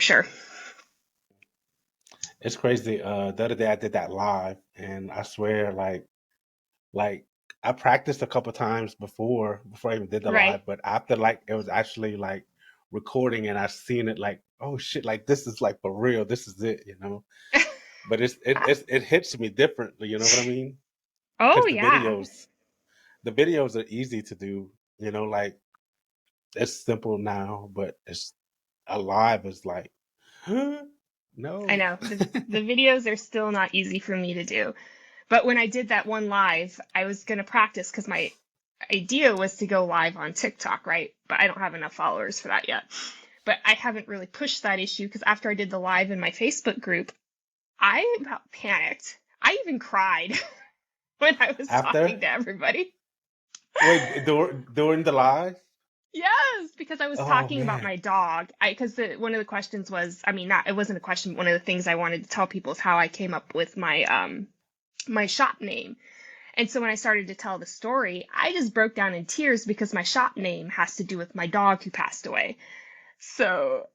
sure. It's crazy. The other day I did that live, and I swear, like I practiced a couple times before I even did the Right. live, but after like it was actually like recording, and I seen it like, oh shit, like this is like for real. This is it, you know. But it hits me differently. You know what I mean? Oh Because yeah. the videos are easy to do. You know, like it's simple now, but it's alive is like, I no. know. The videos are still not easy for me to do. But when I did that one live, I was going to practice because my idea was to go live on TikTok, right? But I don't have enough followers for that yet. But I haven't really pushed that issue because after I did the live in my Facebook group, I about panicked. I even cried when I was talking After to everybody. wait during the live. Yes, because I was Oh talking about man. my dog. Because one of the questions was, I mean, not it wasn't a question. But one of the things I wanted to tell people is how I came up with my shop name. And so when I started to tell the story, I just broke down in tears because my shop name has to do with my dog who passed away. So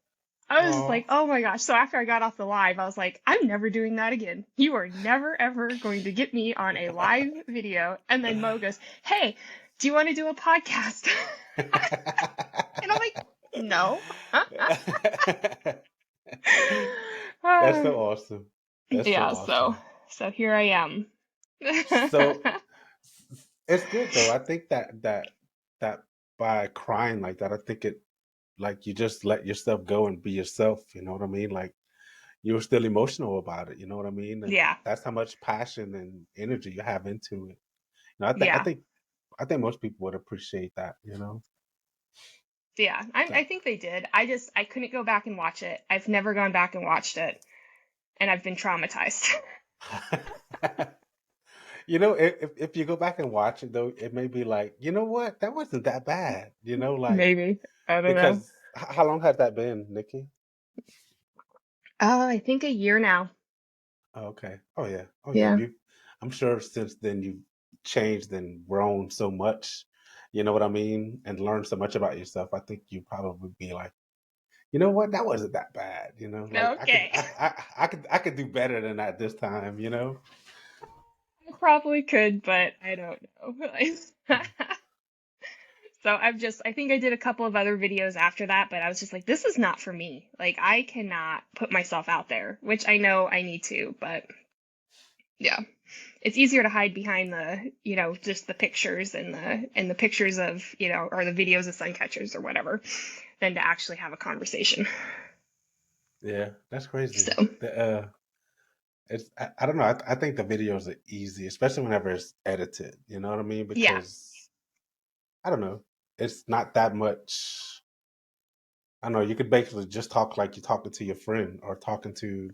I was just like, Oh. oh my gosh. So after I got off the live, I was like, I'm never doing that again. You are never ever going to get me on a live video. And then Mo goes, hey, do you want to do a podcast? And I'm like, no. That's so Uh, awesome. That's so yeah, so awesome. so here I am. So it's good though. I think that by crying like that, I think it like you just let yourself go and be yourself. You know what I mean? Like you were still emotional about it. You know what I mean? And Yeah, that's how much passion and energy you have into it. You know, yeah. I think most people would appreciate that. You know. Yeah, I So, think they did. I couldn't go back and watch it. I've never gone back and watched it, and I've been traumatized. you know, if you go back and watch it though, it may be like, you know what, that wasn't that bad. You know, like Maybe. I don't know. because how long has that been, Nikki? I think a year now. Oh, okay. Oh yeah. Oh yeah. Yeah. You, I'm sure since then you've changed and grown so much. You know what I mean? And learned so much about yourself. I think you probably be like, you know what, that wasn't that bad. You know, like Okay. I could do better than that this time. You know. I probably could, but I don't know. So I think I did a couple of other videos after that, but I was just like, this is not for me. Like, I cannot put myself out there, which I know I need to, but yeah. It's easier to hide behind just the pictures and the pictures of, or the videos of sun catchers or whatever, than to actually have a conversation. Yeah, that's crazy. So, It's I don't know. I think the videos are easy, especially whenever it's edited. You know what I mean? yeah. Because I don't know, it's not that much. I don't know. You could basically just talk like you're talking to your friend or talking to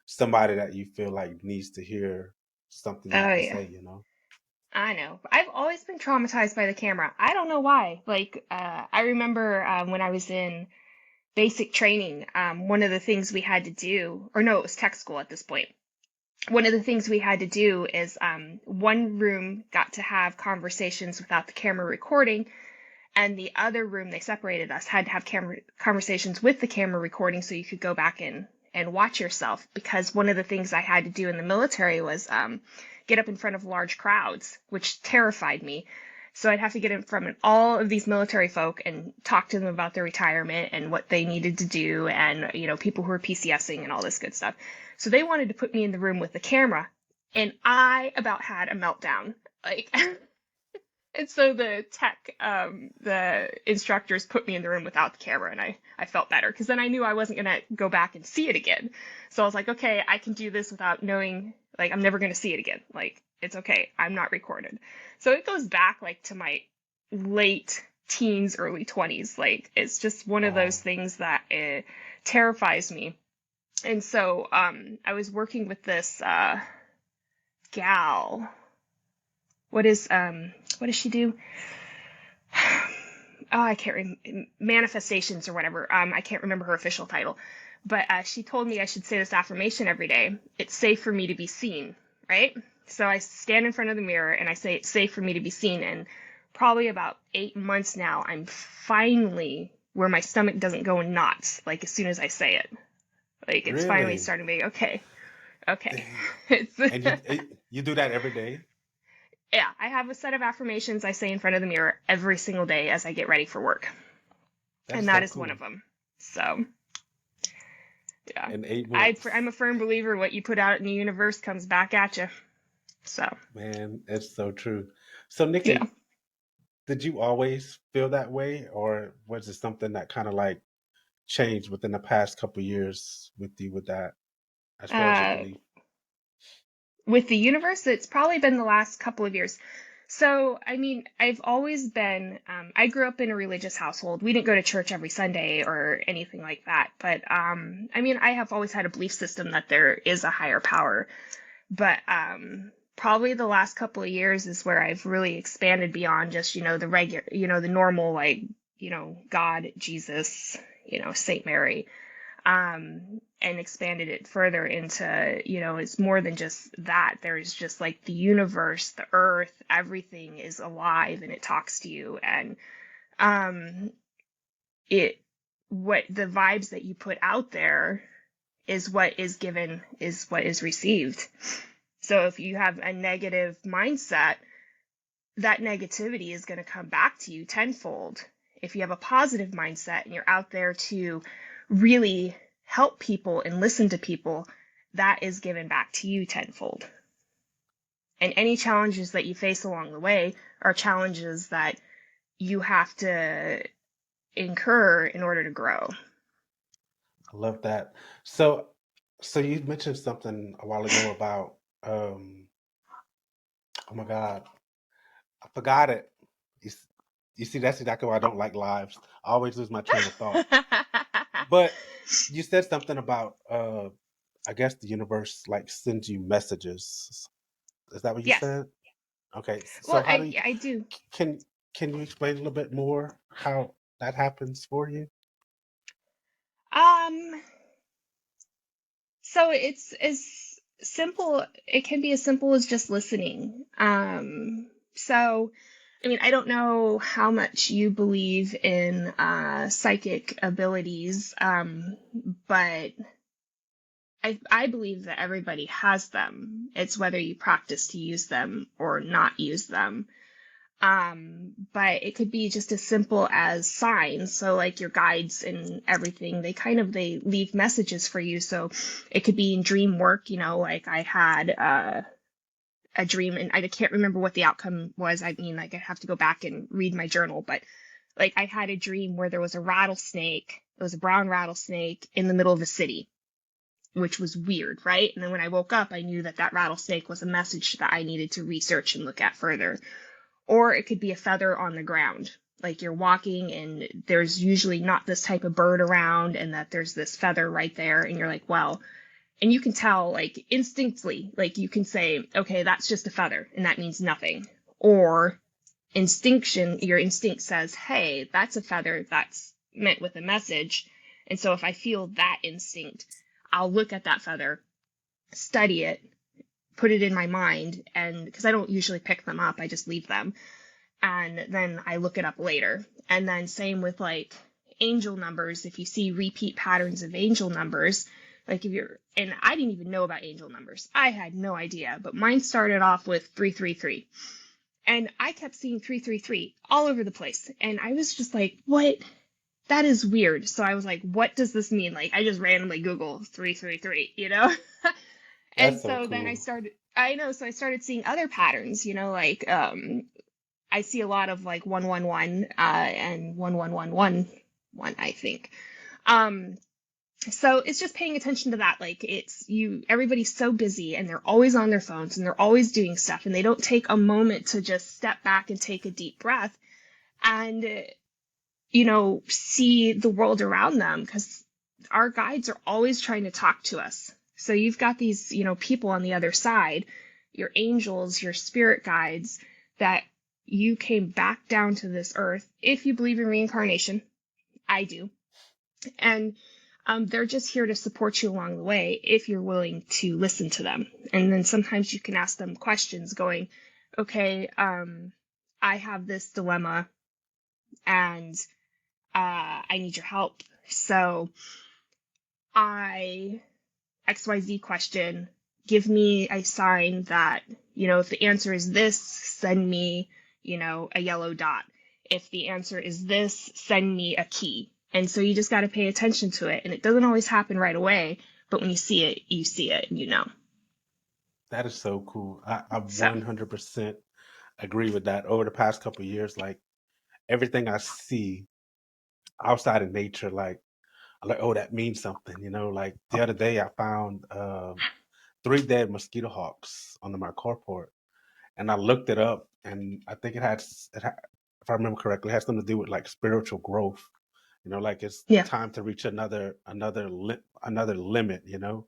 somebody that you feel like needs to hear something you Oh have to yeah. say. You know? I know. I've always been traumatized by the camera. I don't know why. Like, I remember when I was in basic training, one of the things we had to do, or no, it was tech school at this point. One of the things we had to do is one room got to have conversations without the camera recording, and the other room they separated us had to have camera conversations with the camera recording so you could go back and watch yourself, because one of the things I had to do in the military was get up in front of large crowds, which terrified me. So I'd have to get in front of all of these military folk and talk to them about their retirement and what they needed to do, and people who were PCSing and all this good stuff. So they wanted to put me in the room with the camera, and I about had a meltdown. Like And so the instructors put me in the room without the camera, and I felt better because then I knew I wasn't going to go back and see it again. So I was like, okay, I can do this without knowing, like, I'm never going to see it again. Like, it's okay. I'm not recorded. So it goes back, like, to my late teens, early 20s. Like, it's just one of those Wow. things that terrifies me. And so I was working with this gal. What does she do? Oh, I can't manifestations or whatever. I can't remember her official title, but she told me I should say this affirmation every day. It's safe for me to be seen, right? So I stand in front of the mirror and I say it's safe for me to be seen. And probably about 8 months now, I'm finally where my stomach doesn't go in knots, like as soon as I say it. Like it's finally Really? starting to be okay. Okay. Dang. It's And you do that every day? yeah, I have a set of affirmations I say in front of the mirror every single day as I get ready for work. That is And that so is one cool. of them. So, yeah. In 8 months. I'm a firm believer what you put out in the universe comes back at you. So, Man, it's so true. So yeah. Nikki, did you always feel that way, or was it something that kind of like changed within the past couple years with you with that, as far as your Uh, belief? with the universe, it's probably been the last couple of years. So, I mean, I've always been, I grew up in a religious household. We didn't go to church every Sunday or anything like that. But, I mean, I have always had a belief system that there is a higher power. But, probably the last couple of years is where I've really expanded beyond just, the regular, the normal, like, God, Jesus, Saint Mary, and expanded it further into, it's more than just that. There's just like the universe, the earth, everything is alive and it talks to you. And um, it, what the vibes that you put out there is what is given, is what is received. So if you have a negative mindset, that negativity is going to come back to you tenfold. If you have a positive mindset and you're out there to really help people and listen to people, that is given back to you tenfold. And any challenges that you face along the way are challenges that you have to incur in order to grow. I love that. So, so you mentioned something a while ago about, oh my God, I forgot it. You, you see, that's exactly why I don't like lives. I always lose my train of thought. But you said something about, I guess the universe like sends you messages. Is that what you Yes. said? Okay, so Well, how do I you, I do. can can you explain a little bit more how that happens for you? Um, so it's as simple, it can be as simple as just listening. So I mean, I don't know how much you believe in psychic abilities, but I believe that everybody has them. It's whether you practice to use them or not use them. But it could be just as simple as signs. So like your guides and everything, they leave messages for you. So it could be in dream work, like I had a dream and I can't remember what the outcome was. I mean, like I have to go back and read my journal, but like I had a dream where there was a rattlesnake. It was a brown rattlesnake in the middle of the city, which was weird, right? And then when I woke up, I knew that that rattlesnake was a message that I needed to research and look at further. Or it could be a feather on the ground. Like you're walking and there's usually not this type of bird around and that there's this feather right there and you're like, well, and you can tell like instinctively, like you can say, okay, that's just a feather and that means nothing. Or your instinct says, hey, that's a feather that's meant with a message. And so if I feel that instinct, I'll look at that feather, study it, put it in my mind, and because I don't usually pick them up, I just leave them. And then I look it up later. And then same with like angel numbers. If you see repeat patterns of angel numbers, like if you're, and I didn't even know about angel numbers. I had no idea, but mine started off with 333. And I kept seeing 333 all over the place. And I was just like, what? That is weird. So I was like, what does this mean? Like, I just randomly Google 333, And That's so so then cool. I know, so I started seeing other patterns, like, I see a lot of like 111, and 1111, I think. Um, so it's just paying attention to that. Like everybody's so busy and they're always on their phones and they're always doing stuff and they don't take a moment to just step back and take a deep breath and, see the world around them because our guides are always trying to talk to us. So you've got these, people on the other side, your angels, your spirit guides that you came back down to this earth. If you believe in reincarnation, I do. And they're just here to support you along the way if you're willing to listen to them. And then sometimes you can ask them questions going, okay, I have this dilemma and I need your help. So I XYZ question, give me a sign that, if the answer is this, send me, a yellow dot. If the answer is this, send me a key. And so you just got to pay attention to it. And it doesn't always happen right away, but when you see it, you see it, and you know. That is so cool. I So, 100% agree with that. Over the past couple of years, like everything I see outside of nature, like I'm like, oh, that means something, you know. Like the other day, I found three dead mosquito hawks under my carport, and I looked it up, and I think if I remember correctly, it has something to do with like spiritual growth. You know, like it's yeah, time to reach another limit. You know,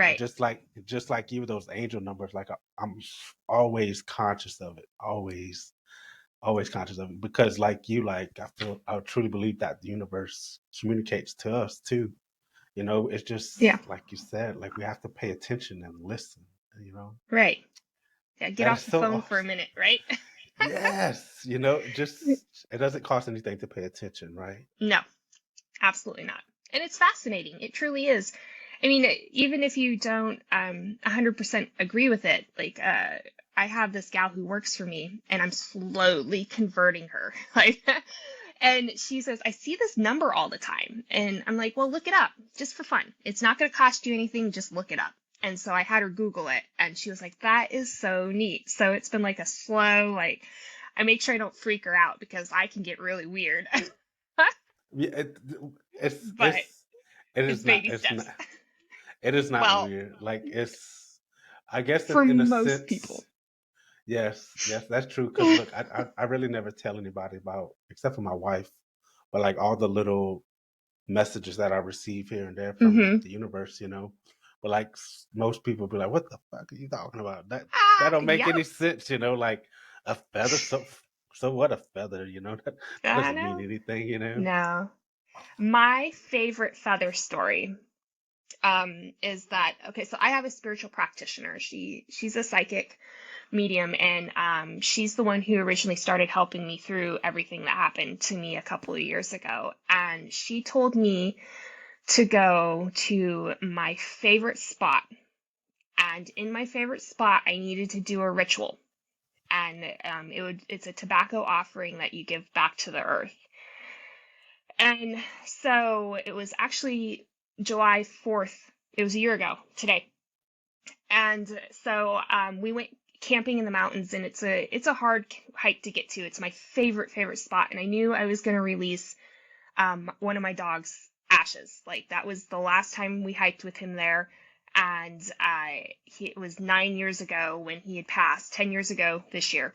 and right. just like you, those angel numbers, like I'm always conscious of it, always conscious of it, because like you, like I truly believe that the universe communicates to us too. You know, it's Yeah, just like you said, like we have to pay attention and listen. You know, right. Yeah, get that is off the so phone for a awesome. minute, right? Yes, you know, just it doesn't cost anything to pay attention, right? No, absolutely not. And it's fascinating. It truly is. I mean, even if you don't 100% agree with it, like I have this gal who works for me and I'm slowly converting her. Like and she says, "I see this number all the time." And I'm like, "Well, look it up just for fun. It's not going to cost you anything, just look it up." And so I had her Google it and she was like, "That is so neat." So it's been like a slow like I make sure I don't freak her out because I can get really weird. Yeah, it's But it's it it's is not baby it's not steps. it is not Well, weird. Like it's I guess for in a most sense, people. yes, that's true. Because look, I really never tell anybody about, except for my wife, but like all the little messages that I receive here and there from Hmm. the universe, you know. But like most people be like, "What the fuck are you talking about? That Ah, don't make yep. any sense," you know. Like a feather, so what a feather, you know? That I doesn't mean know. anything, you know. No. My favorite feather story is that okay, so I have a spiritual practitioner. She's a psychic medium and she's the one who originally started helping me through everything that happened to me a couple of years ago. And she told me to go to my favorite spot. And in my favorite spot, I needed to do a ritual. And it's a tobacco offering that you give back to the earth. And so it was actually July 4th. It was a year ago today. And so we went camping in the mountains, and it's a hard hike to get to. It's my favorite spot, and I knew I was going to release one of my dog's ashes. Like that was the last time we hiked with him there, and it was 9 years ago when he had passed. 10 years ago this year,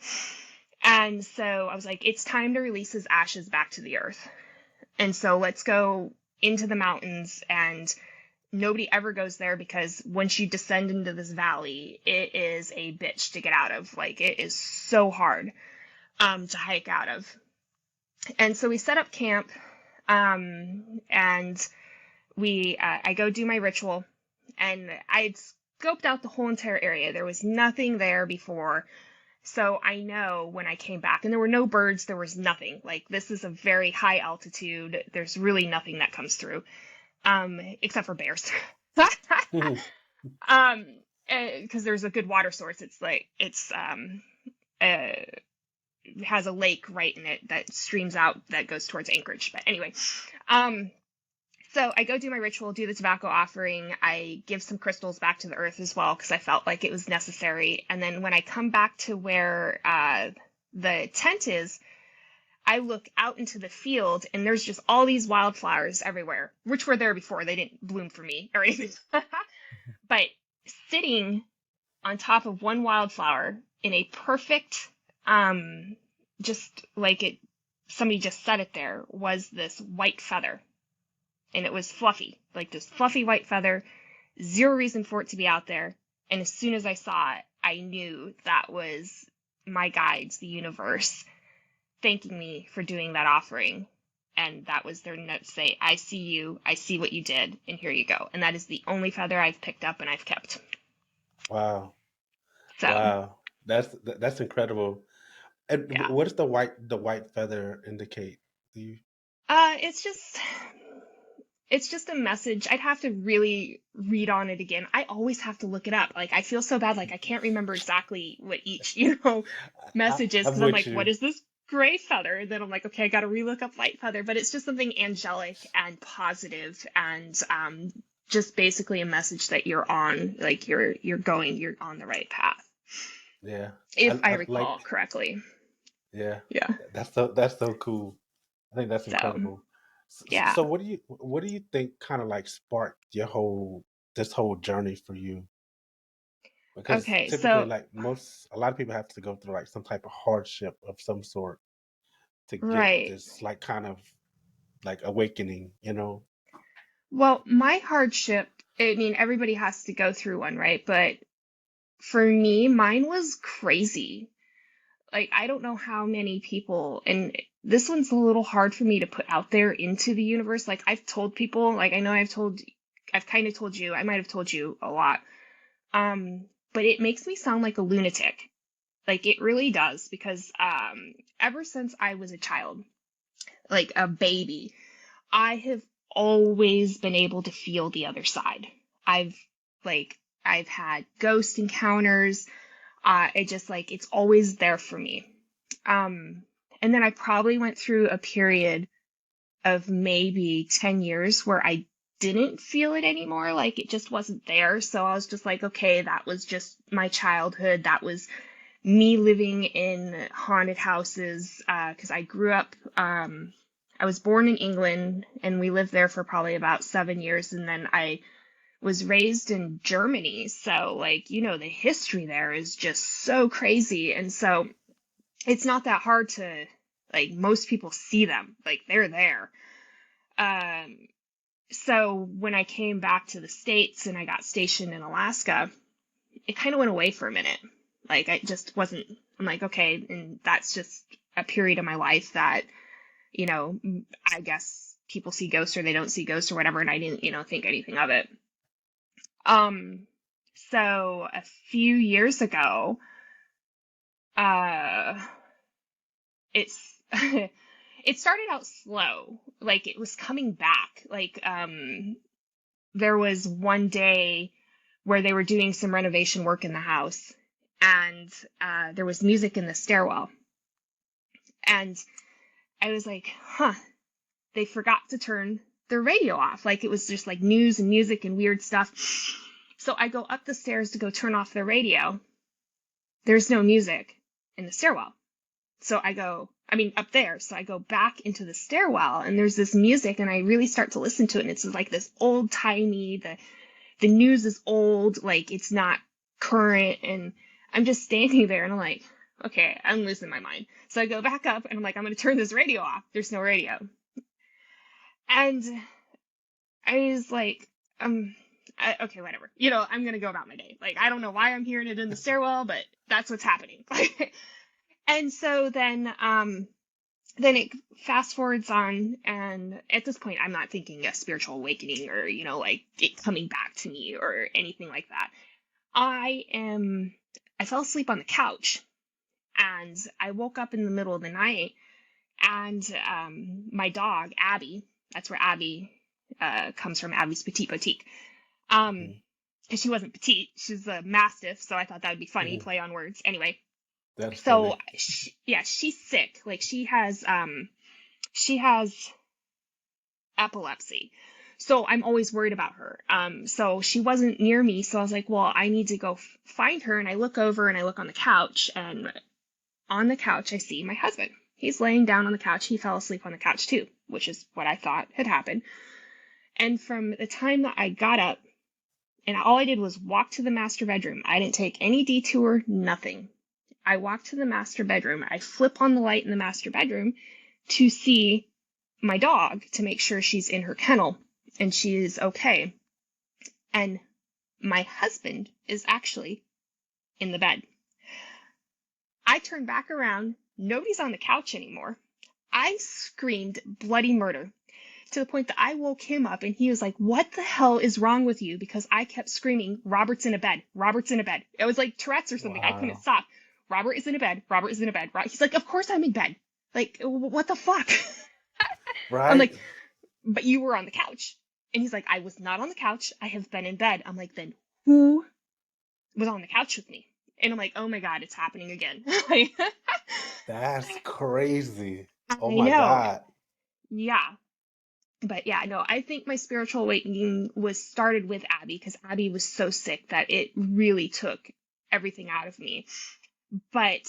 and so I was like, it's time to release his ashes back to the earth. And so let's go into the mountains and nobody ever goes there because once you descend into this valley, it is a bitch to get out of. Like it is so hard to hike out of. And so we set up camp and we I go do my ritual and I had scoped out the whole entire area. There was nothing there before. So I know when I came back, and there were no birds, there was nothing. Like this is a very high altitude. There's really nothing that comes through, except for bears. um, because there's a good water source. It's like uh, has a lake right in it that streams out that goes towards Anchorage. But anyway, um, so I go do my ritual, do the tobacco offering. I give some crystals back to the earth as well because I felt like it was necessary. And then when I come back to where the tent is, I look out into the field and there's just all these wildflowers everywhere, which were there before. They didn't bloom for me or anything. But sitting on top of one wildflower in a perfect, um, just like it, somebody just set it there, was this white feather. And it was fluffy, like this fluffy white feather, zero reason for it to be out there. And as soon as I saw it, I knew that was my guides, the universe, thanking me for doing that offering. And that was their note to say, I see you, I see what you did, and here you go. And that is the only feather I've picked up and I've kept. Wow, So, wow, that's incredible. And yeah. what does the white feather indicate? Do you? It's just it's just a message. I'd have to really read on it again. I always have to look it up. Like I feel so bad, like I can't remember exactly what each, message is I'm because I'm with like, what you. is this gray feather? And then I'm like, okay, I got to relook up white feather. But it's just something angelic and positive and just basically a message that you're on, like you're on the right path, Yeah, if I I recall like. correctly. Yeah, Yeah. that's so cool. I think that's So incredible. yeah. So what do you think kind of like sparked your whole this whole journey for you? Because Okay. typically, So like a lot of people have to go through like some type of hardship of some sort to get right. this like kind of like awakening, you know? Well, my hardship, I mean, everybody has to go through one, right? But for me, mine was crazy. Like, I don't know how many people, and this one's a little hard for me to put out there into the universe. Like, I've told people, like, I know I've kind of told you, I might have told you a lot. But it makes me sound like a lunatic. Like, it really does, because, ever since I was a child, like a baby, I have always been able to feel the other side. I've I've had ghost encounters. It just like it's always there for me. Um, and then I probably went through a period of maybe 10 years where I didn't feel it anymore. Like it just wasn't there. So I was just like, okay, that was just my childhood. That was me living in haunted houses. Because I grew up, I was born in England and we lived there for probably about 7 years. And then I was raised in Germany. So, like, the history there is just so crazy. And so it's not that hard to, like, most people see them, like, they're there. Um, so when I came back to the States and I got stationed in Alaska, it kind of went away for a minute. Like, I just wasn't, I'm like, okay, and that's just a period of my life that, I guess people see ghosts or they don't see ghosts or whatever, and I didn't, think anything of it. Um, so a few years ago, uh, it's it started out slow, like it was coming back. Like there was one day where they were doing some renovation work in the house, and there was music in the stairwell, and I was like, huh, they forgot to turn the radio off. Like it was just like news and music and weird stuff. So I go up the stairs to go turn off the radio. There's no music in the stairwell. So up there. So I go back into the stairwell and there's this music and I really start to listen to it. And it's like this old timey, the news is old, like it's not current. And I'm just standing there and I'm like, okay, I'm losing my mind. So I go back up and I'm like, I'm going to turn this radio off. There's no radio. And I was like, okay, whatever. I'm going to go about my day. Like, I don't know why I'm hearing it in the stairwell, but that's what's happening. And so then it fast forwards on, and at this point, I'm not thinking a spiritual awakening or, like it coming back to me or anything like that. I fell asleep on the couch and I woke up in the middle of the night and my dog, Abby, that's where Abby comes from, Abby's Petite Boutique. Um, Hmm. because she wasn't petite, she's a mastiff, so I thought that would be funny, Hmm. play on words. Anyway, That's so funny. yeah, she's sick. Like she has epilepsy. So I'm always worried about her. So she wasn't near me. So I was like, well, I need to go find her. And I look over and I look on the couch. And on the couch, I see my husband. He's laying down on the couch. He fell asleep on the couch too, which is what I thought had happened. And from the time that I got up, and all I did was walk to the master bedroom. I didn't take any detour, nothing. I walk to the master bedroom. I flip on the light in the master bedroom to see my dog to make sure she's in her kennel and she is okay. And my husband is actually in the bed. I turn back around. Nobody's on the couch anymore. I screamed bloody murder to the point that I woke him up and he was like, what the hell is wrong with you? Because I kept screaming, Robert's in a bed. Robert's in a bed. It was like Tourette's or something. I couldn't Wow. stop. Robert is in a bed. Robert is in a bed. He's like, of course I'm in bed. Like, what the fuck? I'm Right? like, but you were on the couch. And he's like, I was not on the couch. I have been in bed. I'm like, then who was on the couch with me? And I'm like, oh my God, it's happening again. Like, That's crazy. Oh I my know. God. Yeah. But yeah, no, I think my spiritual awakening was started with Abby because Abby was so sick that it really took everything out of me. But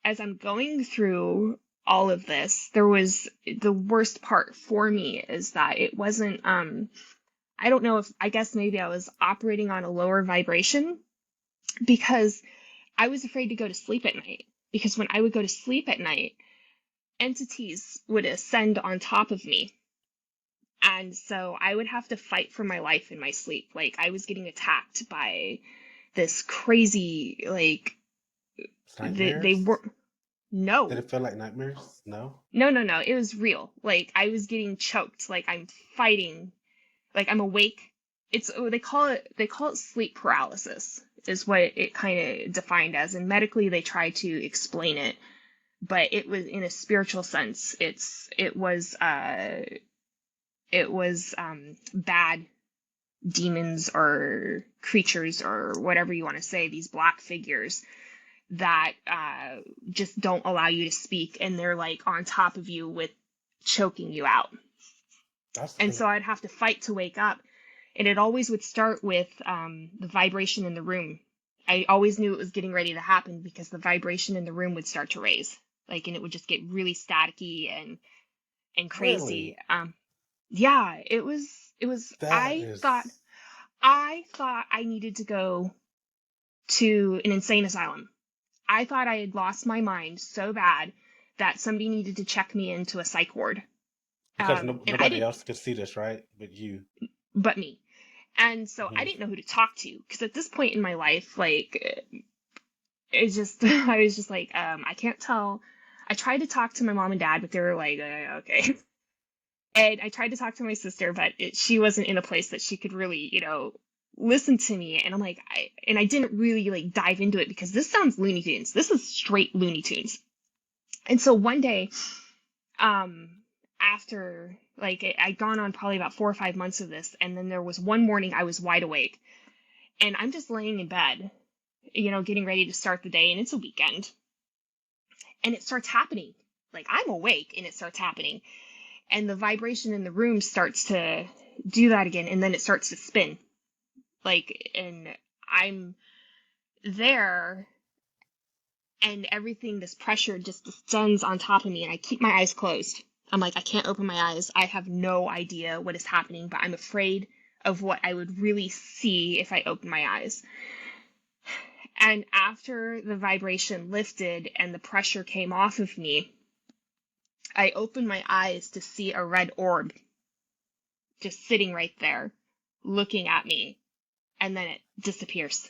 as I'm going through all of this, there was the worst part for me is that it wasn't I don't know if I guess maybe I was operating on a lower vibration because I was afraid to go to sleep at night. Because when I would go to sleep at night, entities would ascend on top of me. And so I would have to fight for my life in my sleep. Like I was getting attacked by this crazy, like, they Nightmares? were, Did no, it feel like nightmares? No? no, it was real. Like I was getting choked. Like I'm fighting. Like I'm awake. It's they call it sleep paralysis is what it kind of defined as. And medically they try to explain it, but it was in a spiritual sense. It was bad demons or creatures or whatever you want to say, these black figures that just don't allow you to speak, and they're like on top of you with choking you out. That's And it. so I'd have to fight to wake up. And it always would start with the vibration in the room. I always knew it was getting ready to happen because the vibration in the room would start to raise, like, and it would just get really staticky and crazy. Really? Yeah, it was. That is I thought I needed to go to an insane asylum. I thought I had lost my mind so bad that somebody needed to check me into a psych ward. because And I nobody didn't, else could see this, right? But you. but me. And so I Mhm. didn't know who to talk to because at this point in my life, like, it's just, I was just like, I can't tell. I tried to talk to my mom and dad, but they were like, okay. And I tried to talk to my sister, but she wasn't in a place that she could really, listen to me. And I'm like, I didn't really like dive into it because this sounds Looney Tunes. This is straight Looney Tunes. And so one day, um, after like I'd gone on probably about 4 or 5 months of this, and then there was one morning I was wide awake, and I'm just laying in bed, getting ready to start the day, and it's a weekend, and it starts happening. Like I'm awake, and it starts happening, and the vibration in the room starts to do that again, and then it starts to spin, like, and I'm there, and everything, this pressure just descends on top of me, and I keep my eyes closed. I'm like, I can't open my eyes. I have no idea what is happening, but I'm afraid of what I would really see if I open my eyes. And after the vibration lifted and the pressure came off of me, I opened my eyes to see a red orb just sitting right there, looking at me, and then it disappears.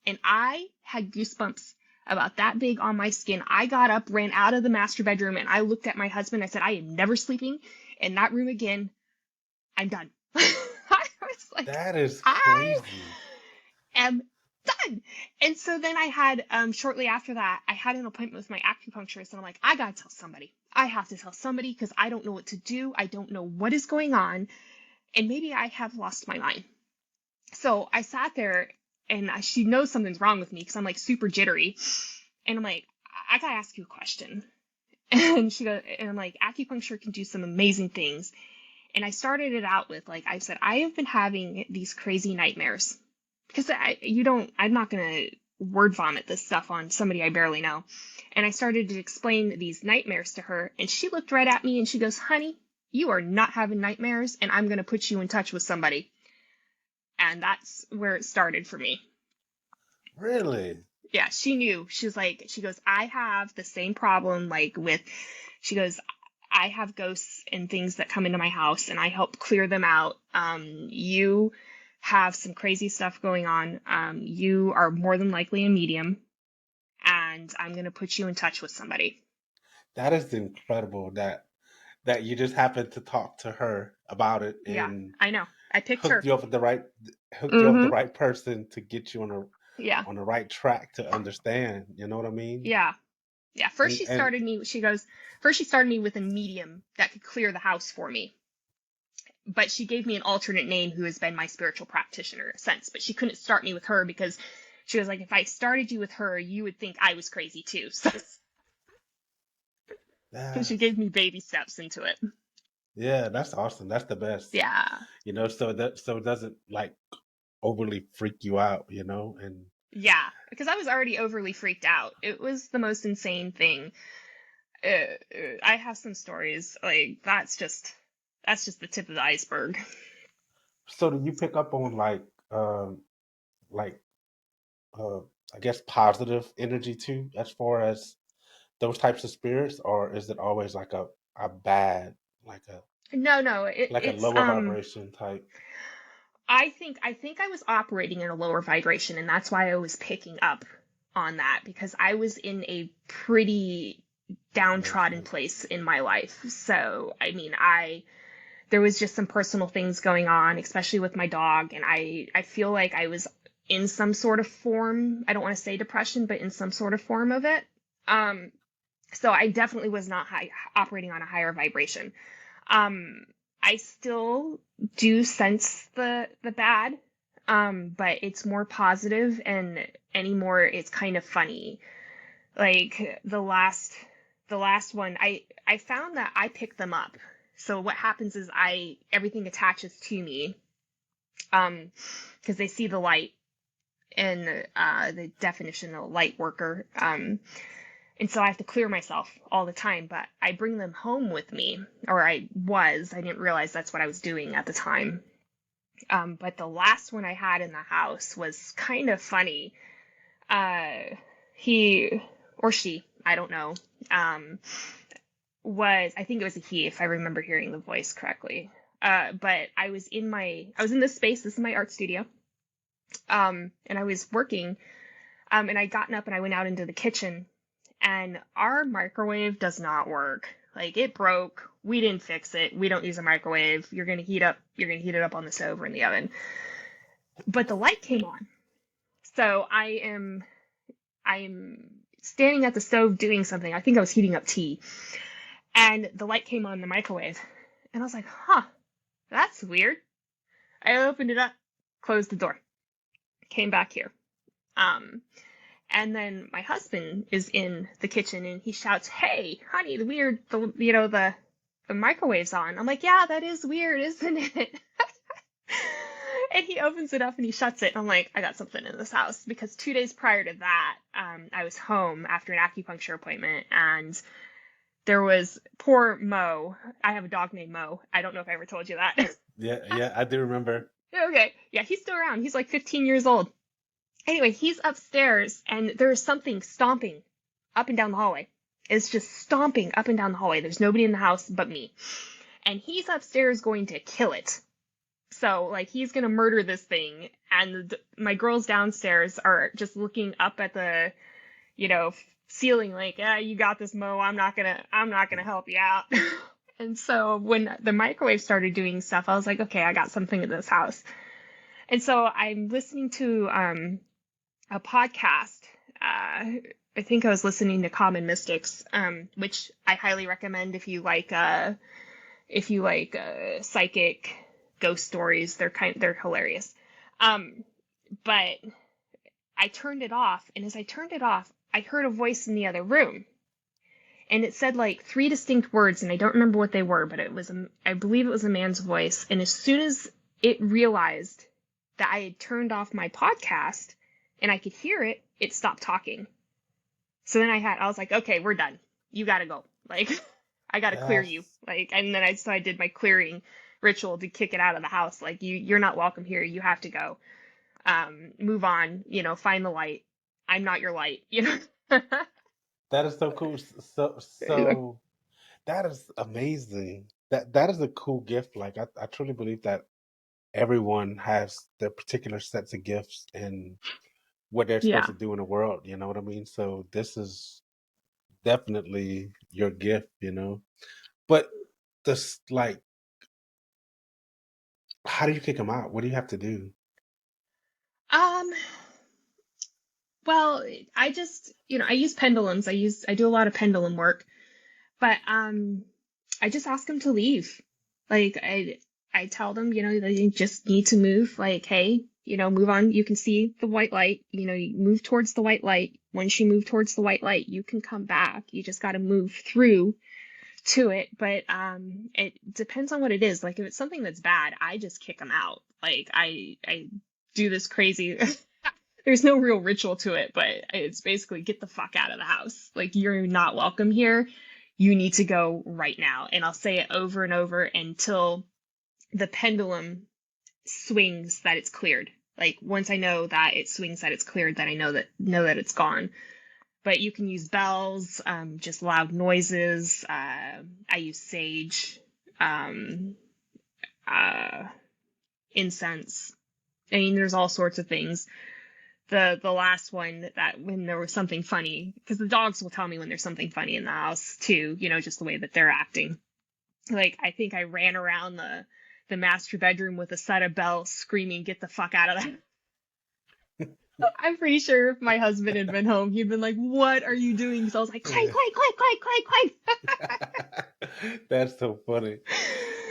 And I had goosebumps about that big on my skin. I got up, ran out of the master bedroom, and I looked at my husband. I said, I am never sleeping in that room again. I'm done. I was like, That is I crazy. am done. And so then I had, shortly after that, I had an appointment with my acupuncturist, and I'm like, I gotta tell somebody. I have to tell somebody because I don't know what to do. I don't know what is going on. And maybe I have lost my mind. So I sat there, and she knows something's wrong with me because I'm like super jittery. And I'm like, I gotta ask you a question. And she goes, and I'm like, acupuncture can do some amazing things. And I started it out with, like, I said, I have been having these crazy nightmares because I'm not gonna word vomit this stuff on somebody I barely know. And I started to explain these nightmares to her, and she looked right at me and she goes, honey, you are not having nightmares, and I'm gonna put you in touch with somebody. And that's where it started for me. Really? Yeah, she knew. She goes, I have the same problem, like with, she goes, I have ghosts and things that come into my house and I help clear them out. You have some crazy stuff going on. You are more than likely a medium, and I'm going to put you in touch with somebody. That is incredible that you just happened to talk to her about it Yeah, and I know. I picked hooked her. you up with the right hooked you up with the Mm-hmm. right person to get you Yeah, on the right track to understand. You know what I mean? yeah, yeah. And First she started me with a medium that could clear the house for me. but she gave me an alternate name who has been my spiritual practitioner since. But she couldn't start me with her because she was like, if I started you with her, you would think I was crazy too. So she That's gave me baby steps into it. yeah, that's awesome. That's the best. Yeah. So it doesn't like overly freak you out, and Yeah. Because I was already overly freaked out. It was the most insane thing. I have some stories. Like, that's just the tip of the iceberg. so do you pick up on like uh I guess positive energy too, as far as those types of spirits, or is it always like a bad, like a No, no, like a it's lower vibration type? I think I was operating in a lower vibration, and that's why I was picking up on that because I was in a pretty Makes downtrodden sense. place in my life. So, I mean, I there was just some personal things going on, especially with my dog, and I feel like I was in some sort of form. I don't want to say depression, but in some sort of form of it. Um, so I definitely was not operating on a higher vibration. Um, I still do sense the bad, but it's more positive, and anymore it's kind of funny. Like the last one, I found that I pick them up. So what happens is I everything attaches to me, um, because they see the light and the definition of light worker. And so I have to clear myself all the time, but I bring them home with me, or I didn't realize that's what I was doing at the time. But the last one I had in the house was kind of funny. He or she, I don't know, um, I think it was a he, if I remember hearing the voice correctly. But I was in this space, this is my art studio, and I was working, and I'd gotten up and I went out into the kitchen, and our microwave does not work. Like it broke. We didn't fix it. We don't use a microwave. You're gonna heat it up on the stove or in the oven. But the light came on. So I'm standing at the stove doing something. I think I was heating up tea. And the light came on in the microwave. And I was like, huh, that's weird. I opened it up, closed the door, came back here. Um, And then my husband is in the kitchen and he shouts, "Hey, honey, the microwave's on." I'm like, "Yeah, that is weird, isn't it?" And he opens it up and he shuts it. And I'm like, "I got something in this house," because 2 days prior to that, I was home after an acupuncture appointment, and there was poor Mo. I have a dog named Mo. I don't know if I ever told you that. Yeah, yeah, I do remember. Okay, yeah, he's still around. He's like 15 years old. Anyway, he's upstairs and there's something stomping up and down the hallway. It's just stomping up and down the hallway. There's nobody in the house but me. And he's upstairs going to kill it. So, like, he's going to murder this thing. And my girls downstairs are just looking up at the, ceiling like, "Yeah, you got this, Mo. I'm not going to help you out." And so when the microwave started doing stuff, I was like, okay, I got something in this house. And so I'm listening to a podcast. I think I was listening to Common Mystics, which I highly recommend if you like psychic ghost stories. They're hilarious. But I turned it off, and as I turned it off, I heard a voice in the other room, and it said like three distinct words, and I don't remember what they were, but I believe it was a man's voice. And as soon as it realized that I had turned off my podcast and I could hear it, it stopped talking. So then I was like, okay, we're done. You gotta go. Like, I gotta clear you. That's Like, and then I did my clearing ritual to kick it out of the house. Like, you're not welcome here. You have to go. Move on. Find the light. I'm not your light. that is so cool. So that is amazing. That is a cool gift. Like I truly believe that everyone has their particular sets of gifts and what they're supposed Yeah. to do in the world. You know what I mean? So this is definitely your gift. But this, like, how do you kick them out? What do you have to do? Um. Well, I just, I use pendulums. I do a lot of pendulum work, but I just ask them to leave. Like, I tell them, they just need to move. Like, hey, move on. You can see the white light. You move towards the white light. Once you move towards the white light, you can come back. You just got to move through to it. But it depends on what it is. Like, if it's something that's bad, I just kick them out. Like, I do this crazy. There's no real ritual to it, but it's basically get the fuck out of the house. Like, you're not welcome here. You need to go right now. And I'll say it over and over until the pendulum swings that it's cleared. Like, once I know that it swings that it's cleared, then I know that it's gone. But you can use bells, just loud noises. I use sage, um, incense. I mean, there's all sorts of things. The last one, that when there was something funny, because the dogs will tell me when there's something funny in the house too, just the way that they're acting. Like, I think I ran around the master bedroom with a set of bells screaming, "Get the fuck out of there." I'm pretty sure if my husband had been home, he'd been like, "What are you doing?" So I was like, "Quiet, quiet, quiet, quiet, quiet, quiet." That's so funny.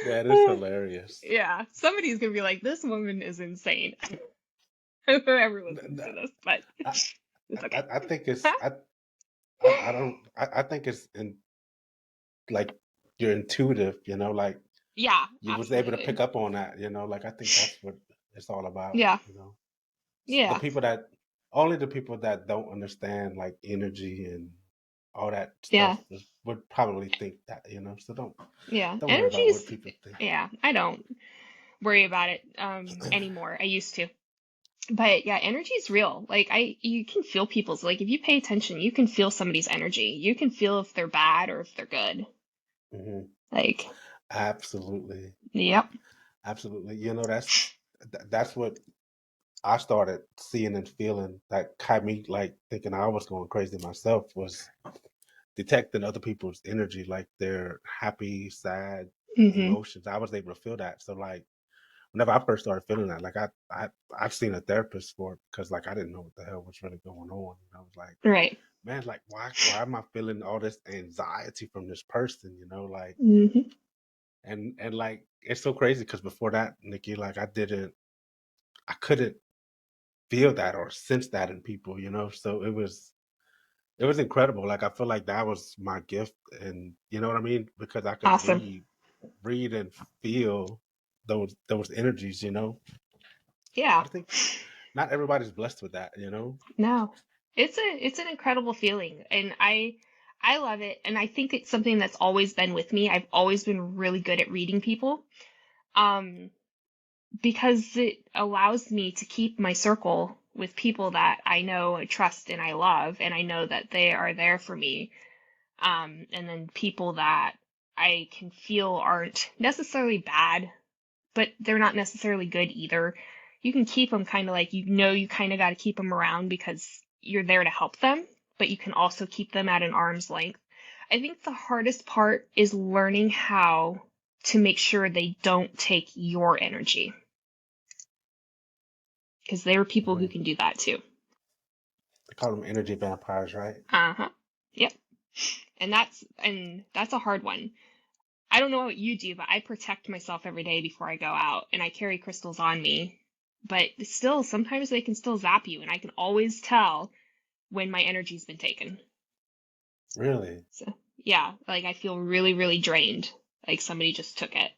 That is hilarious. Yeah, somebody's gonna be like, "This woman is insane." Whoever listens to this, but I, it's okay. I think it's I don't I think it's in like you're intuitive, like Yeah, you was able to pick absolutely. up on that, like I think that's what it's all Yeah, about. The yeah, people that only the people that don't understand like energy and all that yeah, stuff would probably think that, so yeah. don't worry about what Energy's, people think. yeah, I don't worry about it anymore. I used to. But yeah, energy is real. Like, you can feel people's, like, if you pay attention, you can feel somebody's energy. You can feel if they're bad or if they're good. Hmm. Like, Absolutely. yep. Absolutely. That's what I started seeing and feeling that had me like thinking I was going crazy myself was detecting other people's energy, like their happy, sad Hmm. emotions. I was able to feel that. So like whenever I first started feeling that, like I've seen a therapist for it because like I didn't know what the hell was really going on. And I was like, Right. man, like why am I feeling all this anxiety from this person? Like Hmm. and like it's so crazy because before that, Nikki, like I couldn't feel that or sense that in people, So it was incredible. Like I feel like that was my gift, and you know what I mean, because I could Awesome. read and feel those energies. Yeah. I think not everybody's blessed with that. No. It's an incredible feeling, and I love it, and I think it's something that's always been with me. I've always been really good at reading people. Um, because it allows me to keep my circle with people that I know, I trust, and I love, and I know that they are there for me. And then people that I can feel aren't necessarily bad, but they're not necessarily good either. You can keep them kind of like, you kind of got to keep them around because you're there to help them, but you can also keep them at an arm's length. I think the hardest part is learning how to make sure they don't take your energy, because there are people who Hmm. can do that too. They call them energy vampires, right? Uh-huh. Yep. And that's a hard one. I don't know what you do, but I protect myself every day before I go out, and I carry crystals on me. But still, sometimes they can still zap you, and I can always tell when my energy's been taken. Really? So, yeah, like I feel really, really drained, like somebody just took it.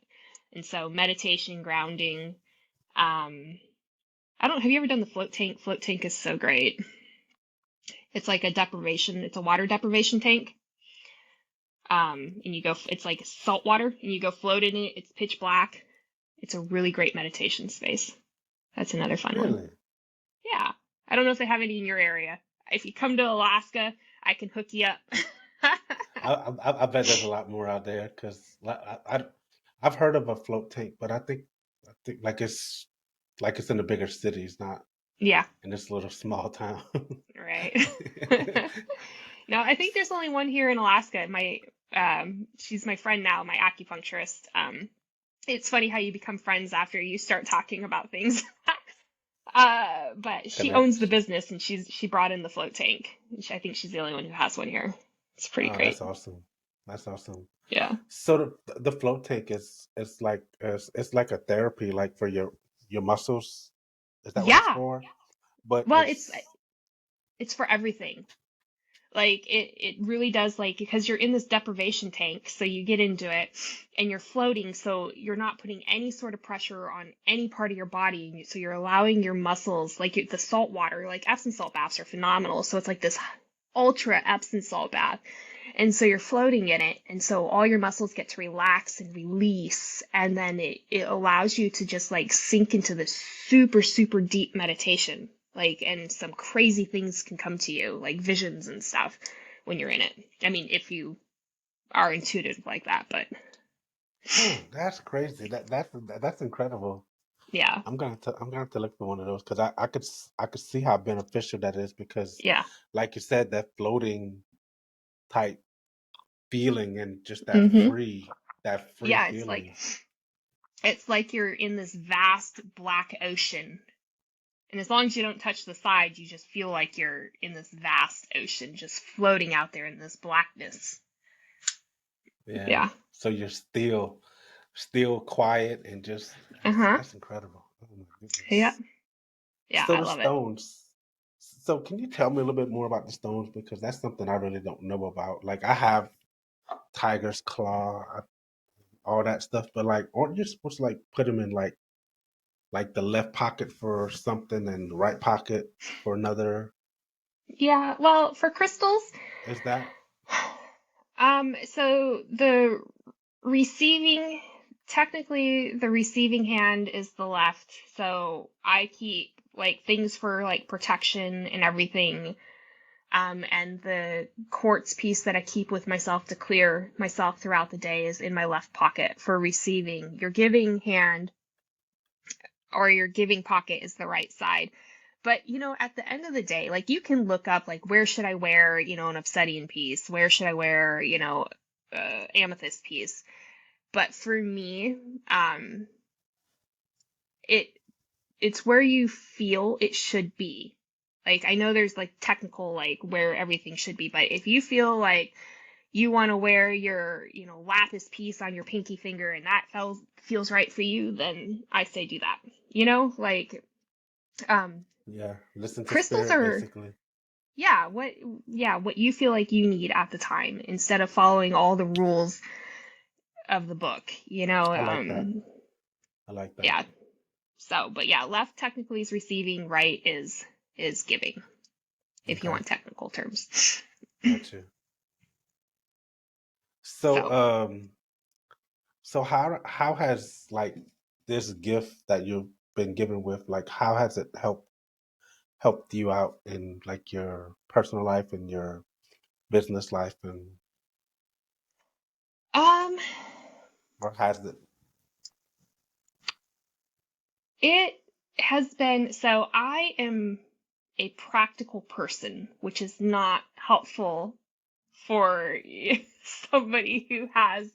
And so meditation, grounding, I don't, have you ever done the float tank? Float tank is so great. It's like it's a water deprivation tank. And you go, it's like salt water, and you go float in it. It's pitch black. It's a really great meditation space. That's another fun one. Really? Yeah. I don't know if they have any in your area. If you come to Alaska, I can hook you up. I bet there's a lot more out there because I've heard of a float tank, but I think like it's in the bigger cities, not Yeah, in this little small town. right. No, I think there's only one here in Alaska. She's my friend now, my acupuncturist. It's funny how you become friends after you start talking about things. But she owns the Connects. business, and she brought in the float tank. I think she's the only one who has one here. It's pretty Oh, that's great. awesome. That's awesome. Yeah. So the float tank is like it's like a therapy, like for your muscles. Is that what it's Yeah. for? But Well, it's for everything. Like it really does, like, because you're in this deprivation tank, so you get into it and you're floating, so you're not putting any sort of pressure on any part of your body, and so you're allowing your muscles, like the salt water, like Epsom salt baths are phenomenal. So it's like this ultra Epsom salt bath. And so you're floating in it, and so all your muscles get to relax and release, and then it allows you to just like sink into this super, super deep meditation. Like, and some crazy things can come to you, like visions and stuff when you're in it. I mean, if you are intuitive like that, but That's crazy. That's incredible. yeah, I'm gonna have to look for one of those because I could see how beneficial that is because, yeah. like you said, that floating type feeling and just Hmm. that free Yeah, feeling. it's like you're in this vast black ocean. And as long as you don't touch the sides, you just feel like you're in this vast ocean, just floating out there in this blackness. Yeah. Yeah. So you're still quiet and just Uh-huh. that's incredible. Oh my Yeah. goodness. Yeah, So I the love it. stones. So can you tell me a little bit more about the stones because that's something I really don't know about. Like I have tiger's claw, all that stuff, but like aren't you supposed to like put them in like the left pocket for something and the right pocket for another? Yeah, well, for crystals, Is that so the receiving, technically the receiving hand is the left. So I keep like things for like protection and everything. And the quartz piece that I keep with myself to clear myself throughout the day is in my left pocket for receiving. Your giving hand or your giving pocket is the right side. But, at the end of the day, like you can look up, like, where should I wear, an obsidian piece? Where should I wear, amethyst piece? But for me, um, it it's where you feel it should be. Like I know there's like technical like where everything should be, but if you feel like you want to wear your, lapis piece on your pinky finger and that feels right for you, then I say do that. Like um yeah, listen to crystals spirit are, basically. yeah, what you feel like you need at the time instead of following all the rules of the book, I like that. I like that. yeah. So, but yeah, left technically is receiving, right is giving, if you Okay, want technical terms. got you. So So, so how has like this gift that you've been given with like how has it helped you out in like your personal life and your business life and um, or has it it has been, so I am a practical person, which is not helpful for somebody who has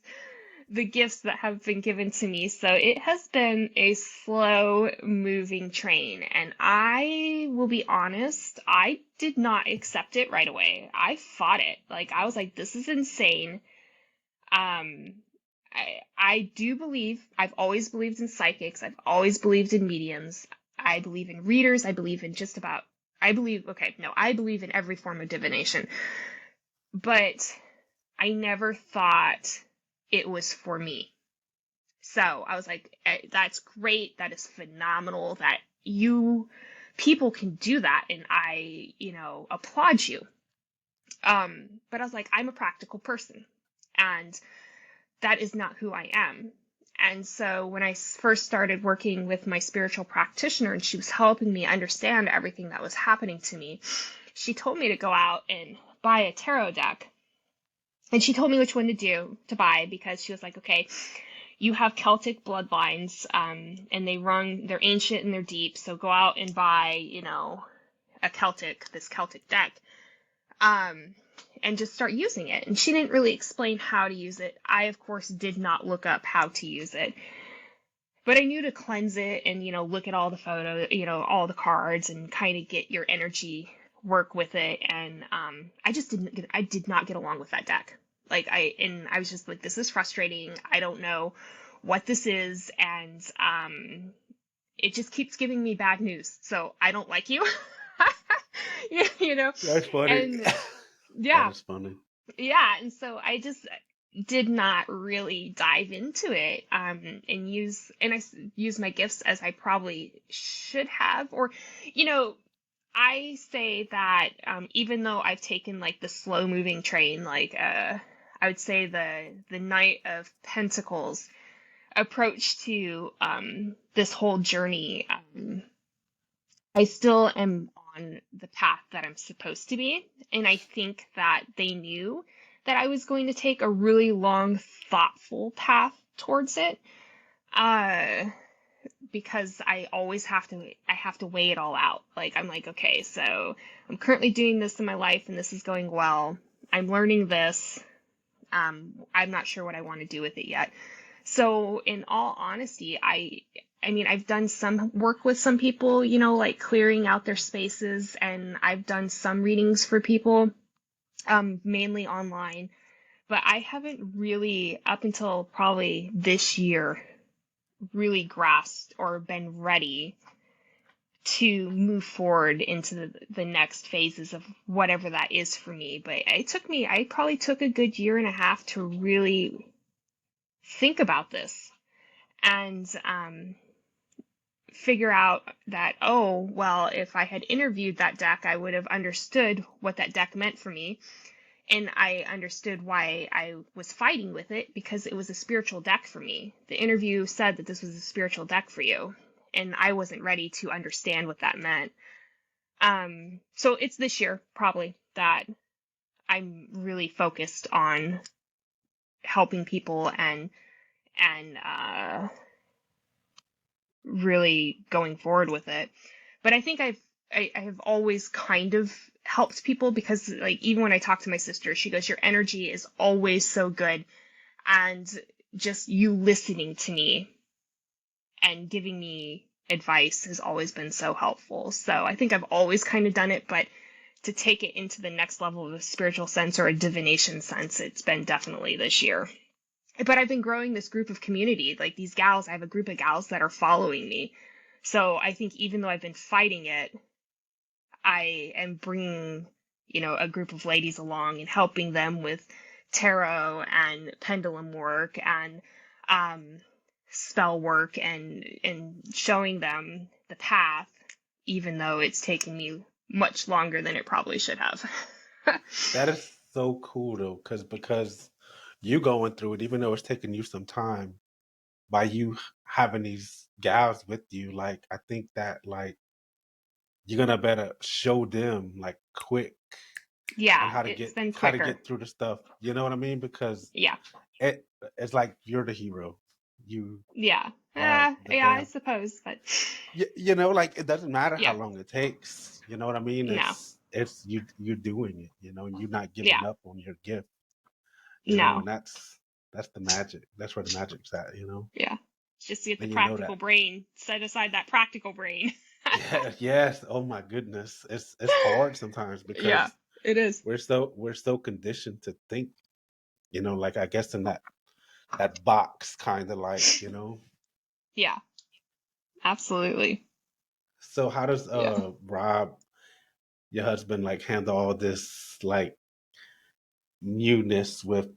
the gifts that have been given to me. So it has been a slow moving train. And I will be honest, I did not accept it right away. I fought it. Like, I was like, this is insane. Um, I do believe, I've always believed in psychics. I've always believed in mediums. I believe in readers. I believe in just about, I believe, okay, no, I believe in every form of divination. But I never thought it was for me. So I was like, that's great. That is phenomenal that people can do that. And I, applaud you. But I was like, I'm a practical person and that is not who I am. And so when I first started working with my spiritual practitioner and she was helping me understand everything that was happening to me, she told me to go out and buy a tarot deck. And she told me which one to buy because she was like, okay, you have Celtic bloodlines, and they're ancient and they're deep. So go out and buy, this Celtic deck, um, and just start using it. And she didn't really explain how to use it. I, of course, did not look up how to use it, but I knew to cleanse it and, look at all the all the cards and kind of get your energy work with it. And I did not get along with that deck. Like I was just like, this is frustrating. I don't know what this is, and it just keeps giving me bad news. So I don't like you. You know, That's funny. and That yeah, is funny. yeah, and so I just did not really dive into it, and use my gifts as I probably should have. Or, you know, I say that even though I've taken like the slow moving train, like I would say the Knight of Pentacles approach to this whole journey, I still am on the path that I'm supposed to be. And I think that they knew that I was going to take a really long, thoughtful path towards it. Uh, because I have to weigh it all out. Like, I'm like, okay, so I'm currently doing this in my life and this is going well. I'm learning this. I'm not sure what I want to do with it yet. So in all honesty, I mean, I've done some work with some people, you know, like clearing out their spaces, and I've done some readings for people, mainly online, but I haven't really, up until probably this year, really grasped or been ready to move forward into the next phases of whatever that is for me. But I probably took a good year and a half to really think about this, and figure out that, oh, well, if I had interviewed that deck, I would have understood what that deck meant for me. And I understood why I was fighting with it, because it was a spiritual deck for me. The interview said that this was a spiritual deck for you, and I wasn't ready to understand what that meant. So it's this year probably that I'm really focused on helping people, and really going forward with it. But I think I have always kind of helped people, because like even when I talk to my sister, she goes, your energy is always so good, and just you listening to me and giving me advice has always been so helpful. So I think I've always kind of done it, but to take it into the next level of a spiritual sense or a divination sense, it's been definitely this year. But I've been growing this group of community, like these gals. I have a group of gals that are following me. So I think even though I've been fighting it, I am bringing, you know, a group of ladies along and helping them with tarot and pendulum work and um, spell work, and showing them the path, even though it's taken me much longer than it probably should have. That is so cool though, because you going through it, even though it's taking you some time, by you having these gals with you, like I think that like you're gonna better show them like quick on Yeah, it's been how to quicker. get through the stuff. You know what I mean? Because Yeah, it it's like you're the hero. You yeah, are the yeah, I damn. suppose, but You know, like it doesn't matter how yeah, long it takes. You know what I mean? no, It's you doing it. You know, and you're not giving yeah, up on your gift. You know, no, and that's the magic. That's where the magic's at. You know, yeah. Just get the and you know practical that. brain. Set aside that practical brain. Yeah, yes. Oh my goodness, it's hard sometimes Yeah, because it is. we're so conditioned to think. You know, like I guess in that box kind of like you know. Yeah, absolutely. So how does Yeah. Rob, your husband, like handle all this like newness with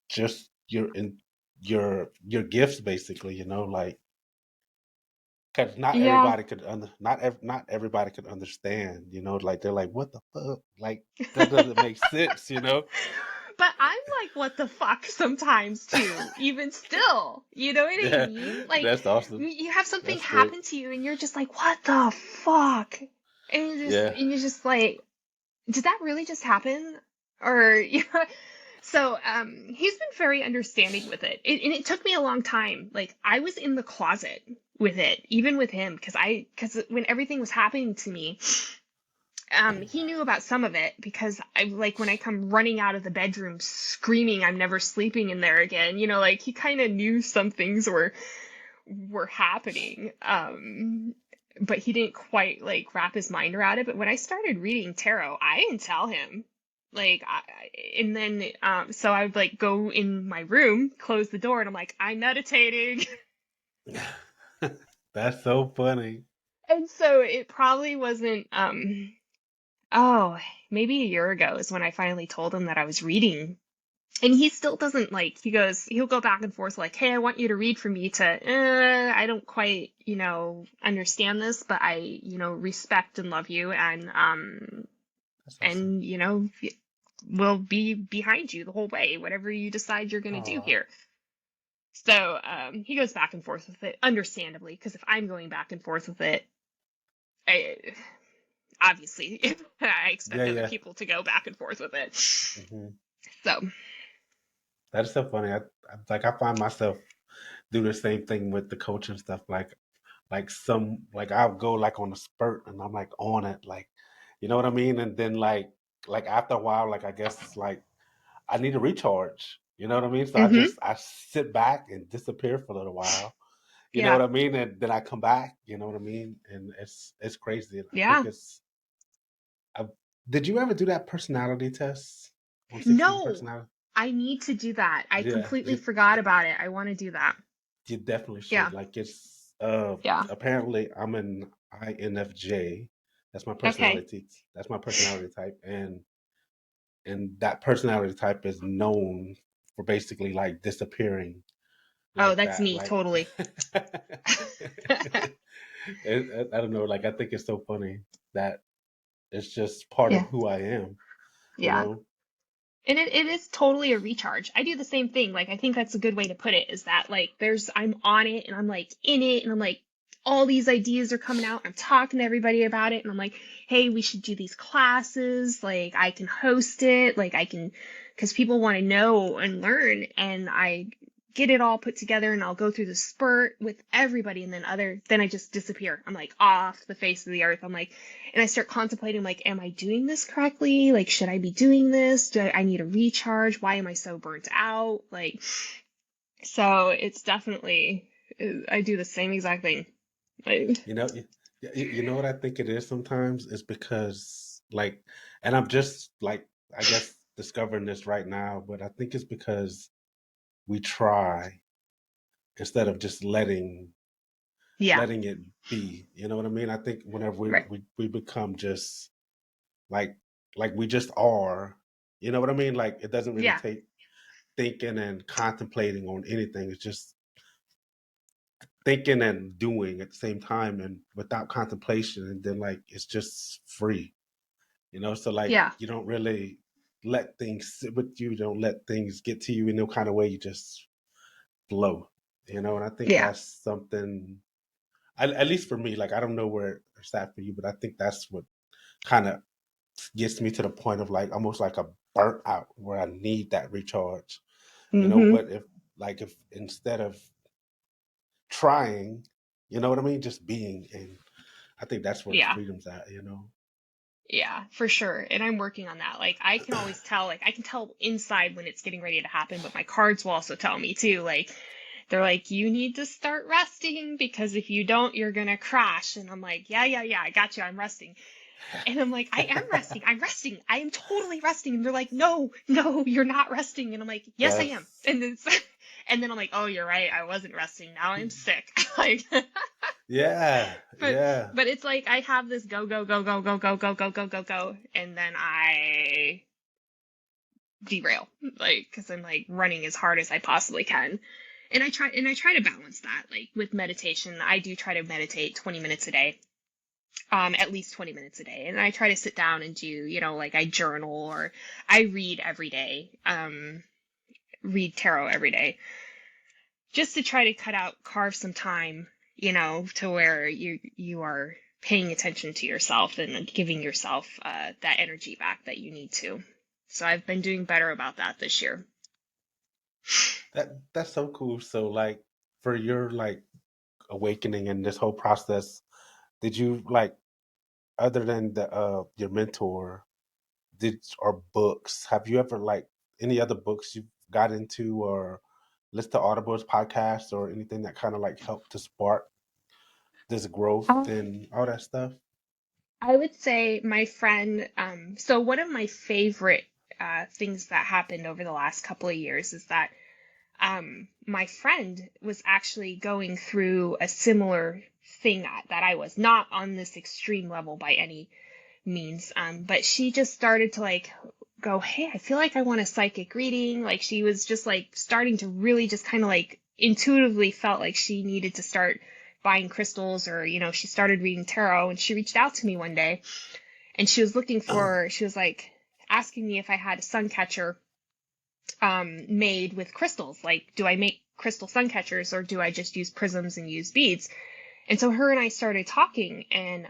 just your gifts basically, you know, like because not Yeah. everybody could not everybody could understand, you know, like they're like what the fuck, like that doesn't make sense, you know. But I'm like, what the fuck sometimes too, even still. You know what I Yeah, mean? Like, that's awesome. you have something That's great. happen to you and you're just like, what the fuck? Yeah. And you're just like, did that really just happen? Or, you know, so he's been very understanding with it. And it took me a long time. Like, I was in the closet with it, even with him, because when everything was happening to me, he knew about some of it, because I, like, when I come running out of the bedroom screaming I'm never sleeping in there again, you know, like he kind of knew some things were happening. But he didn't quite like wrap his mind around it. But when I started reading tarot, I didn't tell him. Like, and then so I would like go in my room, close the door, and I'm like, I'm meditating. That's so funny. And so it probably wasn't oh, maybe a year ago is when I finally told him that I was reading. And he still doesn't like, he'll go back and forth like, hey, I want you to read for me to, I don't quite, understand this, but I, respect and love you That's awesome. and, will be behind you the whole way, whatever you decide you're going to do Oh, here. So, he goes back and forth with it, understandably, because if I'm going back and forth with it, I, obviously, I yeah, expect other yeah. people to go back and forth with it. Hmm. So, That is so funny. I find myself do the same thing with the coaching stuff. Like I'll go like on a spurt and I'm like on it, like you know what I mean. And then like after a while, like I guess like I need a recharge. You know what I mean? So hmm I sit back and disappear for a little while. You know yeah, what I mean? And then I come back. You know what I mean? And it's crazy. And I think yeah. it's. I, did you ever do that personality test on 16 No, personality? I need to do that. I Yeah, completely forgot about it. I want to do that. you definitely Yeah, should. Like it's yeah. apparently I'm an INFJ. That's my Okay. personality. That's my personality type, and that personality type is known for basically like disappearing Oh, like that's that. me, Like totally. I don't know. Like I think it's so funny that it's just part of Yeah, who I am. You yeah. know. And it is totally a recharge. I do the same thing. Like, I think that's a good way to put it is that, like, I'm on it and I'm like in it and I'm like, all these ideas are coming out. I'm talking to everybody about it and I'm like, hey, we should do these classes. Like, I can host it. Like, because people want to know and learn. And I get it all put together and I'll go through the spurt with everybody. And then I just disappear. I'm like off the face of the earth. I'm like, and I start contemplating like, am I doing this correctly? Like, should I be doing this? I need a recharge? Why am I so burnt out? Like, so it's definitely, I do the same exact thing. Like, You know, you know what I think it is sometimes is because like, and I'm just like, I guess discovering this right now, but I think it's because we try instead of just yeah, letting it be. You know what I mean? I think whenever right. we become just like we just are, you know what I mean? Like it doesn't really Yeah, take thinking and contemplating on anything. It's just thinking and doing at the same time and without contemplation, and then like it's just free. You know, so like yeah, you don't really let things sit with you, don't let things get to you in no kind of way, you just flow. You know, and I think yeah. that's something at least for me, like I don't know where it's at for you, but I think that's what kind of gets me to the point of like almost like a burnt out where I need that recharge. You know, hmm but if instead of trying, you know what I mean, just being, and I think that's where the Yeah. freedom's at, you know. Yeah, for sure. And I'm working on that. Like I can always tell, like I can tell inside when it's getting ready to happen, but my cards will also tell me too. Like they're like, you need to start resting because if you don't, you're gonna crash. And I'm like, yeah, yeah, yeah, I got you. I'm resting. And I'm like, I am resting. I'm resting. I am totally resting. And they're like, no, no, you're not resting. And I'm like, yes, I am. That's And then, and then I'm like, oh, you're right. I wasn't resting. Now I'm sick. Like, yeah, but, yeah. but it's like I have this go, go, go, go, go, go, go, go, go, go, go. And then I derail, like, because I'm like running as hard as I possibly can. And I try to balance that. Like with meditation, I do try to meditate 20 minutes a day, at least 20 minutes a day. And I try to sit down and do, like I journal or I read every day, read tarot every day, just to try to carve some time, to where you are paying attention to yourself and giving yourself that energy back that you need to. So I've been doing better about that this year. That's so cool. So like for your like awakening and this whole process, did you like other than the your mentor, did or books, have you ever like any other books you got into or listen to audibles, podcasts, or anything that kind of like helped to spark this growth Um, and all that stuff? I would say my friend, so one of my favorite things that happened over the last couple of years is that my friend was actually going through a similar thing that I was, not on this extreme level by any means, but she just started to like go, hey, I feel like I want a psychic reading. Like she was just like starting to really just kind of like intuitively felt like she needed to start buying crystals, or, you know, she started reading tarot, and she reached out to me one day, and she was she was like asking me if I had a sun catcher made with crystals. Like, do I make crystal sun catchers, or do I just use prisms and use beads? And so her and I started talking, and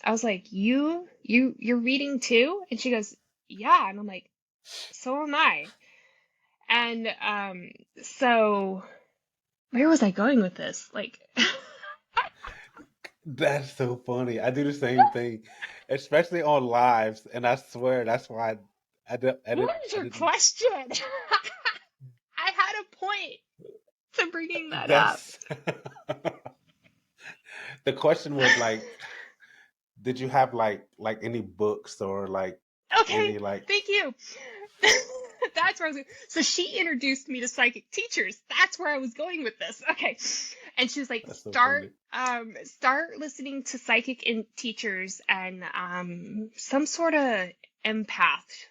I was like, you're reading too? And she goes, yeah. And I'm like, so am I. And so where was I going with this? Like, That's so funny. I do the same thing, especially on lives, and I swear that's why what is I your didn't. question? I had a point to bringing that up. That's the question was like, did you have like any books or like Okay, any like? thank you. That's where I was going. So she introduced me to psychic teachers. That's where I was going with this. Okay. And she was like, That's so start funny. start listening to psychic teachers and some sort of empath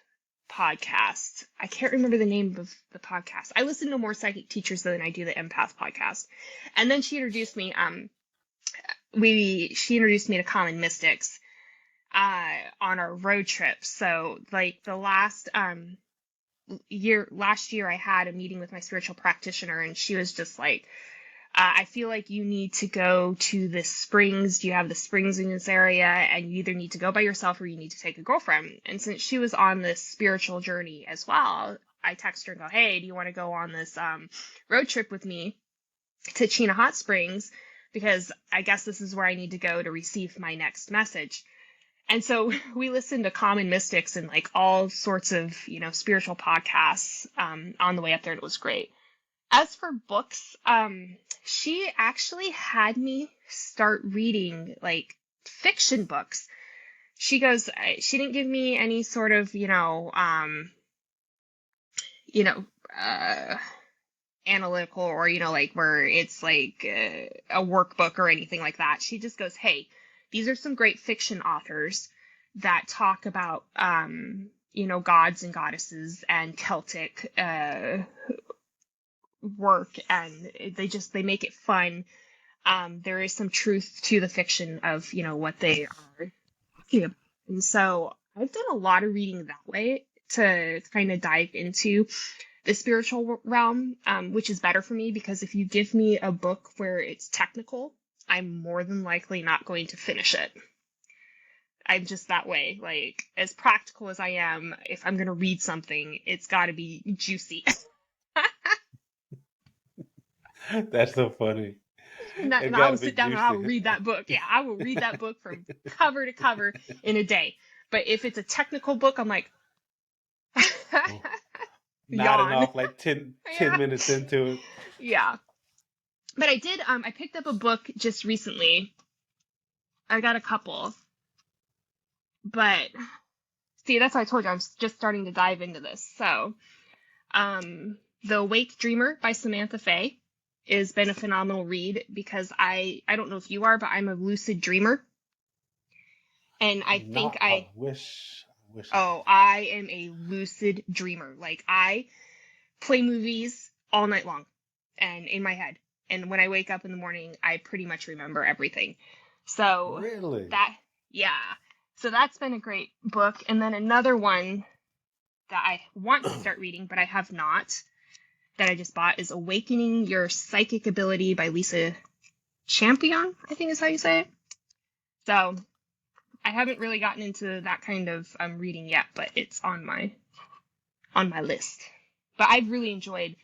podcast. I can't remember the name of the podcast. I listen to more psychic teachers than I do the empath podcast. And then she introduced me she introduced me to Common Mystics on our road trip. So like the last year I had a meeting with my spiritual practitioner, and she was just like, I feel like you need to go to the springs. Do you have the springs in this area? And you either need to go by yourself or you need to take a girlfriend. And since she was on this spiritual journey as well, I text her and go, hey, do you want to go on this road trip with me to Chena Hot Springs? Because I guess this is where I need to go to receive my next message. And so we listened to Common Mystics and like all sorts of, you know, spiritual podcasts on the way up there, and it was great. As for books, she actually had me start reading like fiction books. She goes, she didn't give me any sort of, you know, analytical, or, you know, like where it's like a workbook or anything like that. She just goes, hey, these are some great fiction authors that talk about, you know, gods and goddesses and Celtic work, and they make it fun. There is some truth to the fiction of, you know, what they are talking about. And so I've done a lot of reading that way to kind of dive into the spiritual realm, which is better for me, because if you give me a book where it's technical, I'm more than likely not going to finish it. I'm just that way. Like, as practical as I am, if I'm going to read something, it's got to be juicy. That's so funny. And It I got will to be sit down and I will juicy. read that book. Yeah, I will read that book from cover to cover in a day. But if it's a technical book, I'm like, Oh, nodding yawn. off like 10, 10 Yeah. minutes into it. Yeah. But I picked up a book just recently. I got a couple. But see, that's why I told you I'm just starting to dive into this. So, The Awake Dreamer by Samantha Fay has been a phenomenal read, because I don't know if you are, but I'm a lucid dreamer. And I think Not. I wish. I wish I oh, I am a lucid dreamer. Like, I play movies all night long and in my head. And when I wake up in the morning, I pretty much remember everything. So really. that, yeah. So that's been a great book. And then another one that I want to start reading, but I have not, that I just bought, is Awakening Your Psychic Ability by Lisa Champion, I think is how you say it. So I haven't really gotten into that kind of reading yet, but it's on my list. But I've really enjoyed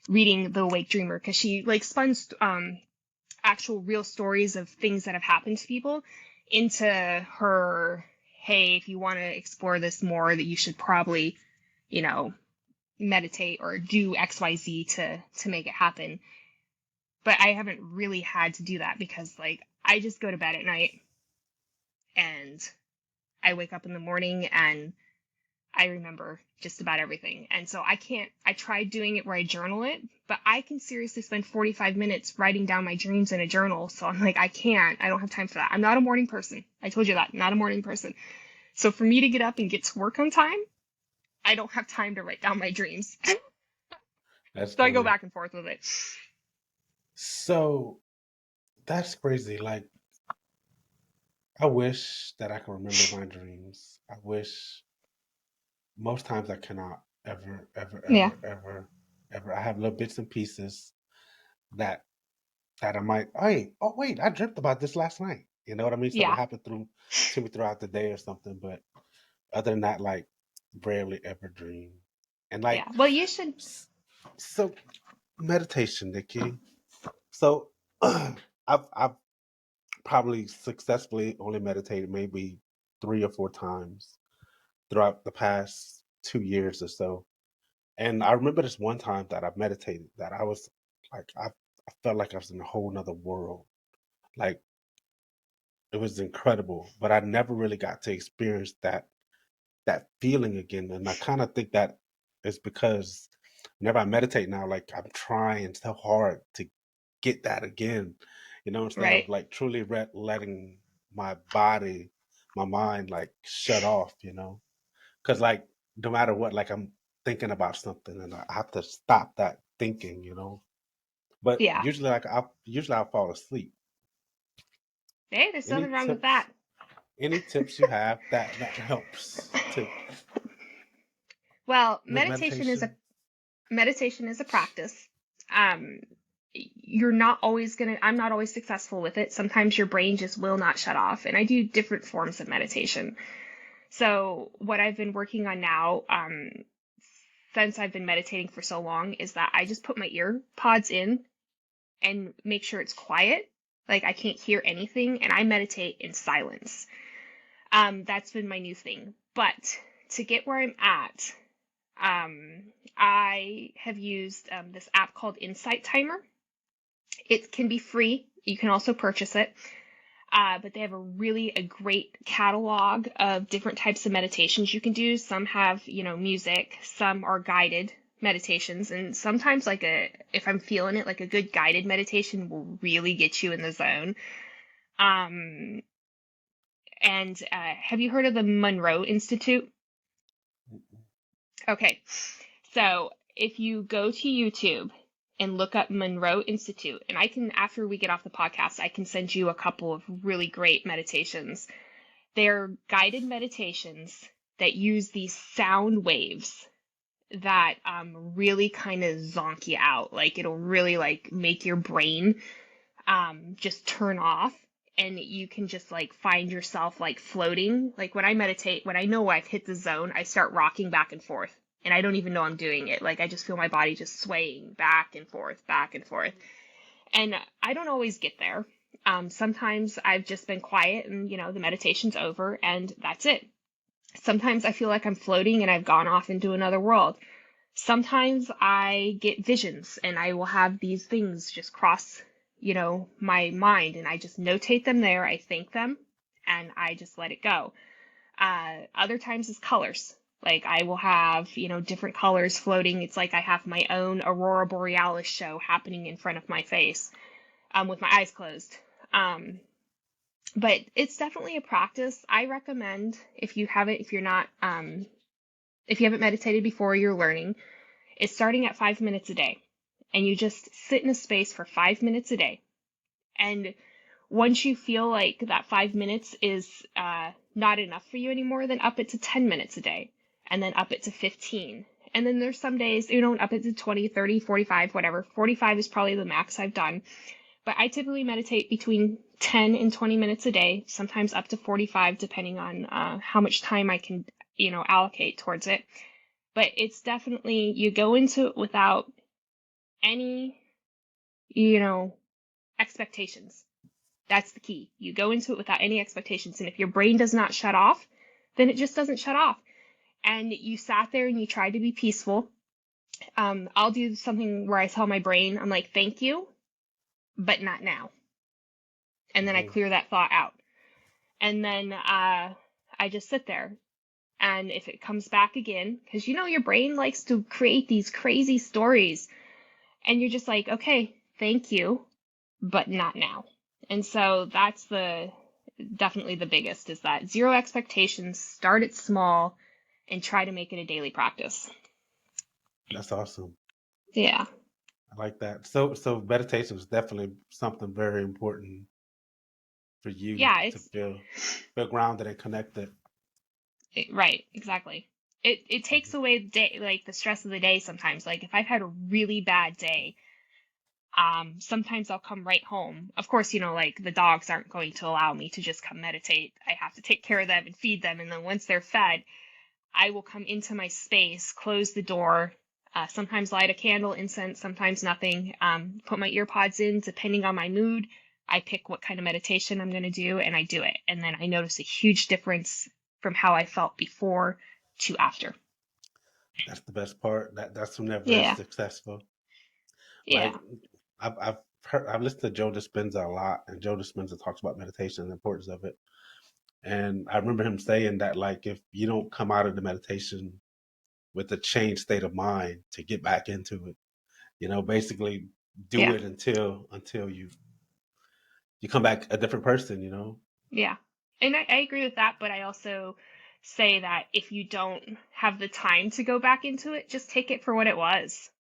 reading The Awake Dreamer, because she like spun actual real stories of things that have happened to people into her, hey, if you want to explore this more, that you should probably, you know, meditate or do XYZ to make it happen. But I haven't really had to do that, because like I just go to bed at night and I wake up in the morning and I remember just about everything. And so I tried doing it where I journal it, but I can seriously spend 45 minutes writing down my dreams in a journal. So I'm like, I don't have time for that. I'm not a morning person. I told you that, not a morning person. So for me to get up and get to work on time, I don't have time to write down my dreams. That's So I go funny. back and forth with it. So that's crazy. Like, I wish that I could remember my dreams. I wish most times I cannot ever, ever, Yeah. ever, ever, ever. I have little bits and pieces that I might, hey, oh wait, I dreamt about this last night. You know what I mean? Something Yeah. happened to me throughout the day or something. But other than that, like, rarely ever dream. And like, Yeah. Well, you should. so meditation, Nikki. So I've probably successfully only meditated maybe 3 or 4 times throughout the past 2 years or so. And I remember this one time that I meditated that I was like, I felt like I was in a whole nother world. Like, it was incredible, but I never really got to experience that feeling again. And I kind of think that it's because whenever I meditate now, like I'm trying so hard to get that again, instead of Right. like truly letting my body, my mind, like shut off, because like no matter what, like I'm thinking about something and I have to stop that thinking. But Yeah. usually I'll fall asleep. Hey, there's Any nothing wrong with tips? that. Any tips you have that helps to Well, with meditation? meditation is a practice. Um, you're not always gonna, I'm not always successful with it. Sometimes your brain just will not shut off. And I do different forms of meditation. So what I've been working on now, since I've been meditating for so long, is that I just put my ear pods in and make sure it's quiet. Like I can't hear anything and I meditate in silence. That's been my new thing. But to get where I'm at, I have used this app called Insight Timer. It can be free. You can also purchase it. But they have a great catalog of different types of meditations you can do. Some have, music, some are guided meditations, and sometimes if I'm feeling it, like a good guided meditation will really get you in the zone. Um, and have you heard of the Monroe Institute? Okay, so if you go to YouTube and look up Monroe Institute, and after we get off the podcast, I can send you a couple of really great meditations. They're guided meditations that use these sound waves that really kind of zonk you out. Like it'll really like make your brain just turn off, and you can just like find yourself like floating. Like when I meditate, when I know I've hit the zone, I start rocking back and forth. And I don't even know I'm doing it. Like I just feel my body just swaying back and forth, back and forth. And I don't always get there. Sometimes I've just been quiet and, the meditation's over and that's it. Sometimes I feel like I'm floating and I've gone off into another world. Sometimes I get visions and I will have these things just cross, my mind and I just notate them there. I think them and I just let it go. Other times is colors. Like I will have, different colors floating. It's like I have my own Aurora Borealis show happening in front of my face, with my eyes closed. Um, but it's definitely a practice. I recommend if you haven't meditated before, you're learning, is starting at 5 minutes a day. And you just sit in a space for 5 minutes a day. And once you feel like that 5 minutes is not enough for you anymore, then up it to 10 minutes a day. And then up it to 15. And then there's some days, up it to 20, 30, 45, whatever. 45 is probably the max I've done. But I typically meditate between 10 and 20 minutes a day, sometimes up to 45, depending on how much time I can, allocate towards it. But it's definitely, you go into it without any, expectations. That's the key. You go into it without any expectations. And if your brain does not shut off, then it just doesn't shut off. And you sat there and you tried to be peaceful. I'll do something where I tell my brain, I'm like, thank you, but not now. And then I Mhm. clear that thought out. And then I just sit there And if it comes back again, because your brain likes to create these crazy stories, and you're just like, okay, thank you, but not now. And so that's definitely the biggest, is that zero expectations, start it small, and try to make it a daily practice. That's awesome. Yeah. I like that. So meditation is definitely something very important for you Yeah, to feel grounded and connected. right, exactly. It takes Mhm. away the day, like the stress of the day sometimes. Like if I've had a really bad day, sometimes I'll come right home. Of course, like the dogs aren't going to allow me to just come meditate. I have to take care of them and feed them, and then once they're fed, I will come into my space, close the door, sometimes light a candle, incense, sometimes nothing, put my ear pods in, depending on my mood. I pick what kind of meditation I'm going to do, and I do it. And then I notice a huge difference from how I felt before to after. That's the best part. That's whenever it's Yeah, successful. yeah, Like I've listened to Joe Dispenza a lot, and Joe Dispenza talks about meditation and the importance of it. And I remember him saying that, like, if you don't come out of the meditation with a changed state of mind to get back into it, basically do yeah, it until you come back a different person. yeah. And I agree with that, but I also say that if you don't have the time to go back into it, just take it for what it was.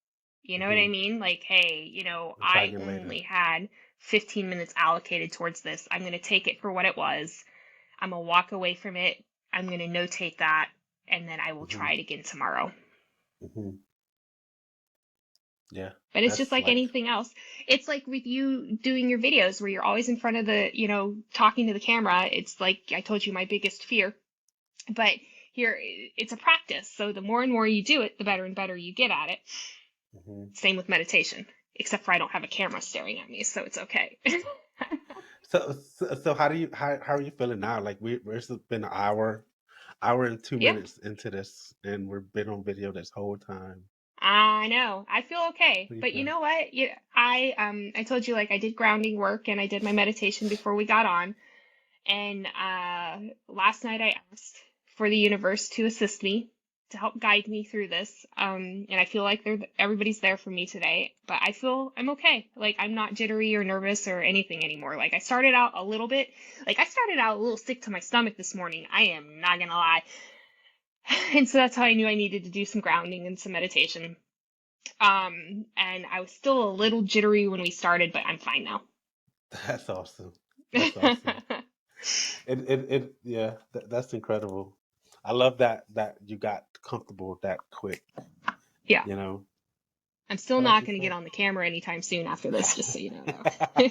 You know what I Hmm. mean? Like, hey, And try I again later. only had 15 minutes allocated towards this. I'm going to take it for what it was. I'm going to walk away from it. I'm going to notate that, and then I will Hmm. try it again tomorrow. Hmm. Yeah, But it's just that's like like anything else. It's like with you doing your videos where you're always in front of talking to the camera. It's like I told you, my biggest fear. But here, it's a practice. So the more and more you do it, the better and better you get at it. hmm. Same with meditation, except for I don't have a camera staring at me, so it's okay. So how are you feeling now? Like we've been an hour and two Yeah, minutes into this, and we've been on video this whole time. I know. I feel okay. What do you But you feel? know what? I told you, like, I did grounding work and I did my meditation before we got on. And last night I asked for the universe to assist me, to help guide me through this. And I feel like everybody's there for me today. But I feel I'm okay. Like I'm not jittery or nervous or anything anymore. Like I started out a little bit, like I started out a little sick to my stomach this morning. I am not gonna lie. And so that's how I knew I needed to do some grounding and some meditation. And I was still a little jittery when we started, but I'm fine now. That's awesome. That's awesome. Yeah, that's incredible. I love that you got comfortable that quick, Yeah. you know. I'm still But like not you going to get said, on the camera anytime soon after this, just so you know, though.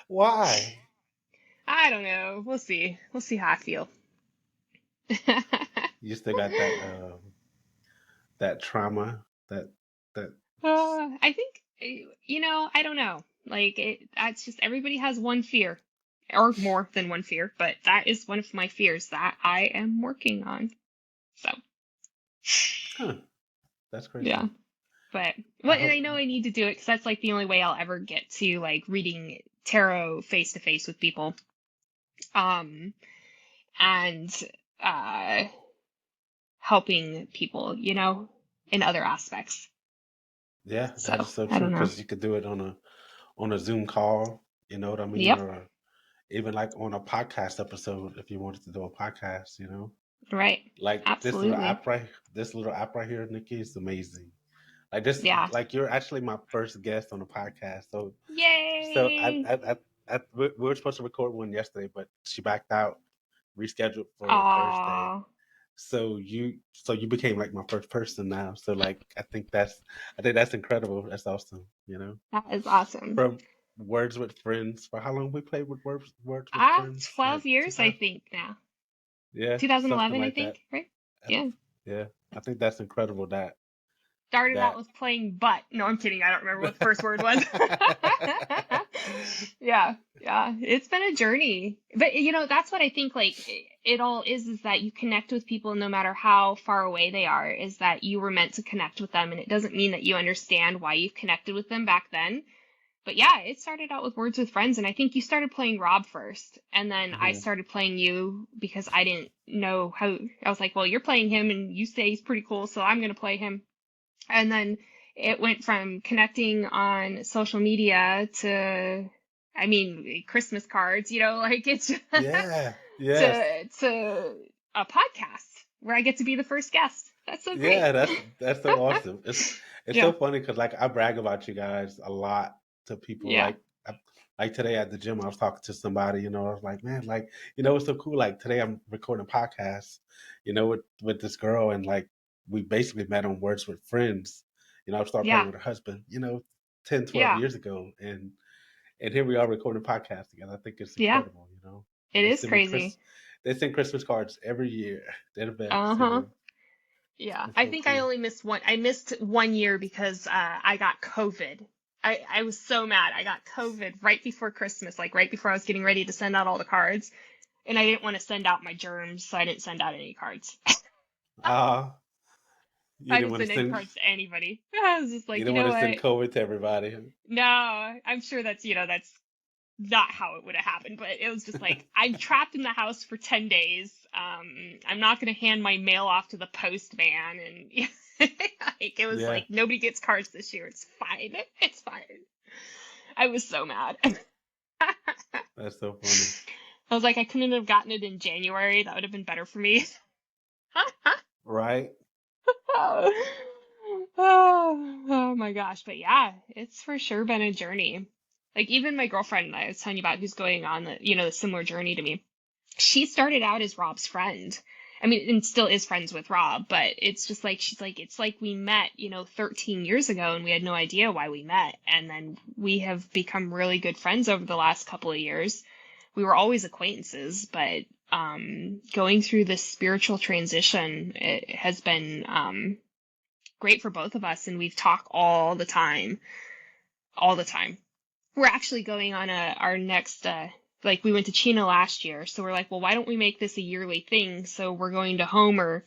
why? I don't know. We'll see. We'll see how I feel. You still got that trauma that I think, I don't know. Like, that's just everybody has one fear, or more than one fear, but that is one of my fears that I am working on. So, huh, that's yeah. crazy. But, I well, and I hope know I need to do it because that's like the only way I'll ever get to like reading tarot face to face with people. Um, and uh, helping people, in other aspects. yeah, that So is so I true don't know. because you could do it on a Zoom call, you know what I mean, Yep. or even like on a podcast episode if you wanted to do a podcast. Right. Like Absolutely. this little app right here, Nikki, is amazing. Like this, Yeah. like you're actually my first guest on the podcast. So Yay. we were supposed to record one yesterday, but she backed out, rescheduled for Thursday. Aw. So you became like my first person now. So like I think that's incredible. That's awesome. That is awesome. From Words with Friends. For how long we played with Words with Friends? Like 12 years, I 2000. think now. Yeah, something 2011, I like that. think, right? I- Yeah. Yeah, I think that's incredible that Started out that with playing butt. No, I'm kidding. I don't remember what the first word was. Yeah, yeah. It's been a journey. But that's what I think like it all is that you connect with people no matter how far away they are, is that you were meant to connect with them, and it doesn't mean that you understand why you've connected with them back then, but yeah, it started out with Words with Friends, and I think you started playing Rob first, and then I Hmm. started playing you because I didn't know how. I was like, well, you're playing him, and you say he's pretty cool, so I'm gonna play him. And then it went from connecting on social media to, I mean, Christmas cards, like it's Yeah. Yes. to a podcast where I get to be the first guest. That's so Yeah. great. That's so awesome. It's Yeah, so funny because like I brag about you guys a lot to people. yeah, Like today at the gym, I was talking to somebody. I was like, man, like it's so cool. Like today, I'm recording a podcast. With this girl, and like we basically met on Words with Friends. I started playing yeah, with her husband. 10, 12 yeah, years ago, and here we are recording a podcast together. I think it's yeah. incredible. It They is send me crazy. they send Christmas cards every year. They're the best. Uh-huh. Yeah, It's I so think I cool. only missed one. I missed 1 year because I got COVID. I was so mad. I got COVID right before Christmas, like right before I was getting ready to send out all the cards, and I didn't want to send out my germs, so I didn't send out any cards. Ah, you I didn't didn't want to send any send cards to anybody. I was just you like, you didn't know want to send what? COVID to everybody. No, I'm sure that's not how it would have happened, but it was just like I'm trapped in the house for 10 days. I'm not going to hand my mail off to the postman, and like it was Yeah, like nobody gets cards this year. It's fine. It's fine. I was so mad. I that's so funny. was like, I couldn't have gotten it in January. That would have been better for me. Right? Oh my gosh. But yeah, it's for sure been a journey. Like even my girlfriend I was telling you about who's going on the similar journey to me. She started out as Rob's friend. I mean, and still is friends with Rob, but it's just like she's like it's like we met, 13 years ago and we had no idea why we met. And then we have become really good friends over the last couple of years. We were always acquaintances, but going through this spiritual transition, it has been great for both of us, and we've talked all the time. We're actually going on our next like we went to Chino last year, so we're like, well, why don't we make this a yearly thing? So we're going to Homer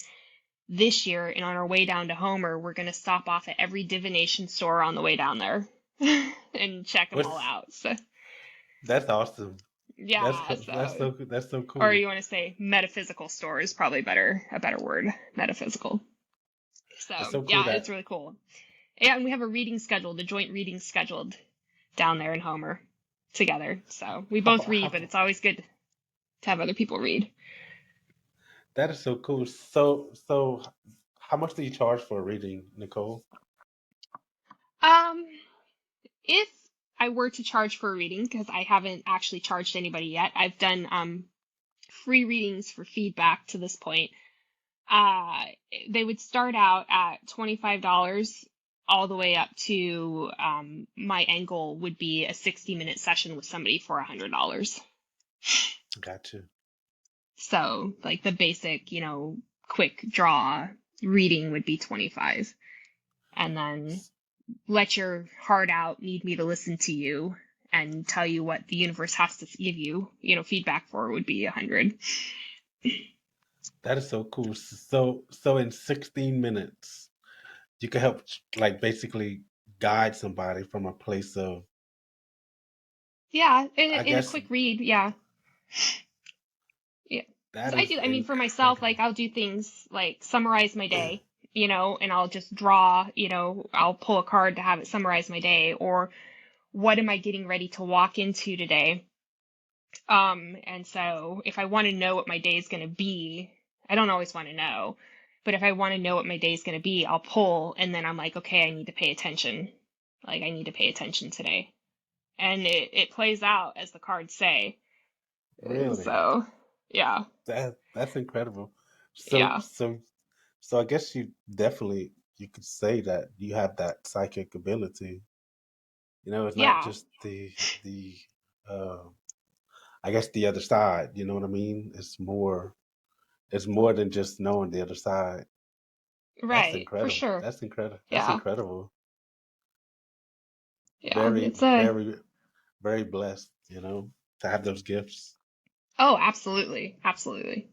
this year, and on our way down to Homer, we're going to stop off at every divination store on the way down there and check them all What's out. So That's awesome. yeah, That's so or cool. you want to say metaphysical store is probably a better word, metaphysical. So It's so cool yeah, it's that really cool. Yeah, and we have a reading scheduled, a joint reading scheduled down there in Homer together. So we both read, but how it's always good to have other people read. that is so cool. So how much do you charge for a reading, Nicole? Um, if I were to charge for a reading, because I haven't actually charged anybody yet, I've done free readings for feedback to this point. Uh, they would start out at $25 all the way up to my end goal would be a 60-minute session with somebody for $100. Got you. So like the basic, quick draw reading would be 25. And then let your heart out, need me to listen to you and tell you what the universe has to give you, feedback for would be 100. That is so cool. So in 16 minutes, you can help like basically guide somebody from a place of, Yeah, I in a guess quick read, yeah. Yeah. that Because I is do, I mean, for myself, like incredible. I'll do things like summarize my day, and I'll just draw, I'll pull a card to have it summarize my day, or what am I getting ready to walk into today? And so if I want to know what my day is going to be, I don't always want to know, but if I want to know what my day is going to be, I'll pull and then I'm like, okay, I need to pay attention. Like I need to pay attention today. And it plays out as the cards say. Really? So, yeah. That's incredible. So Yeah. so so I guess you could say that you have that psychic ability. It's not Yeah. just the uh I guess the other side, you know what I mean? It's more than just knowing the other side. That's Right. For incredible. sure. That's incredible. That's Yeah. incredible. Yeah. Very, It's a, very, very blessed, to have those gifts. oh, absolutely. Absolutely.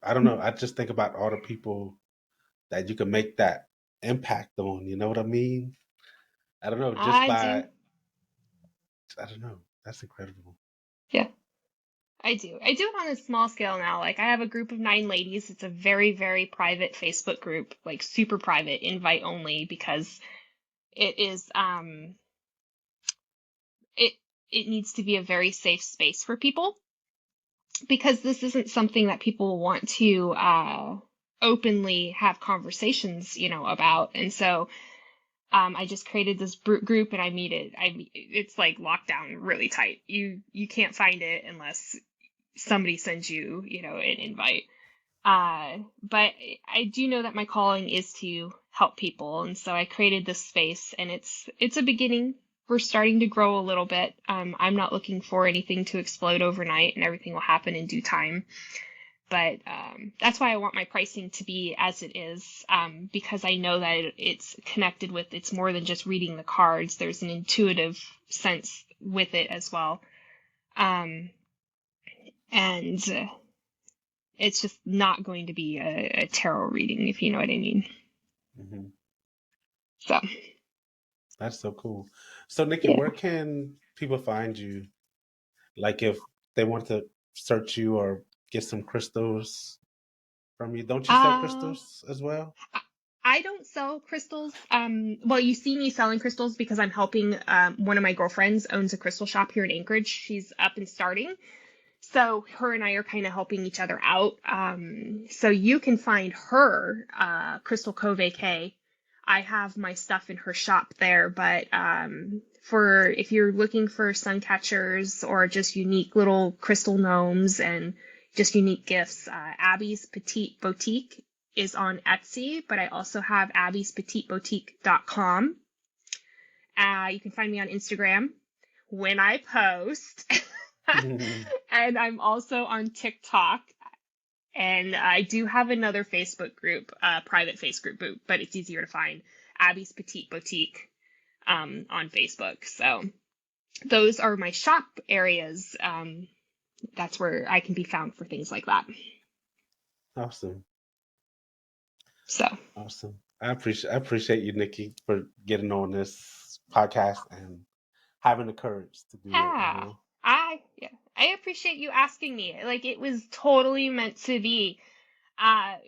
I don't know. I just think about all the people that you can make that impact on. You know what I mean? I don't know, just I do. by I don't know. That's incredible. Yeah, I do. I do it on a small scale now. Like I have a group of 9 ladies. It's a very, very private Facebook group, like super private, invite only, because it is it it needs to be a very safe space for people because this isn't something that people want to openly have conversations, about. And so I just created this group and I meet it. It's like locked down really tight. You can't find it unless somebody sends you, an invite. But I do know that my calling is to help people, and so I created this space, and it's a beginning. We're starting to grow a little bit. I'm not looking for anything to explode overnight, and everything will happen in due time. But that's why I want my pricing to be as it is, because I know that it's connected with, it's more than just reading the cards. There's an intuitive sense with it as well. Um, and it's just not going to be a tarot reading, if you know what I mean. Hmm. So, That's so cool. So, Nikki, yeah. where can people find you? Like, if they want to search you or get some crystals from you, don't you sell Uh, crystals as well? I don't sell crystals. Well, you see me selling crystals because I'm helping one of my girlfriends owns a crystal shop here in Anchorage. She's up and starting. So her and I are kind of helping each other out. So you can find her, Crystal Cove AK. I have my stuff in her shop there, but for if you're looking for sun catchers or just unique little crystal gnomes and just unique gifts, Abby's Petite Boutique is on Etsy, but I also have abby'spetiteboutique.com. You can find me on Instagram when I post. And I'm also on TikTok. And I do have another Facebook group, private Facebook group, but it's easier to find. Abby's Petite Boutique on Facebook. So those are my shop areas. That's where I can be found for things like that. Awesome. So Awesome. I appreciate you, Nikki, for getting on this podcast and having the courage to do it, you yeah, know? yeah, I appreciate you asking me. Like it was totally meant to be.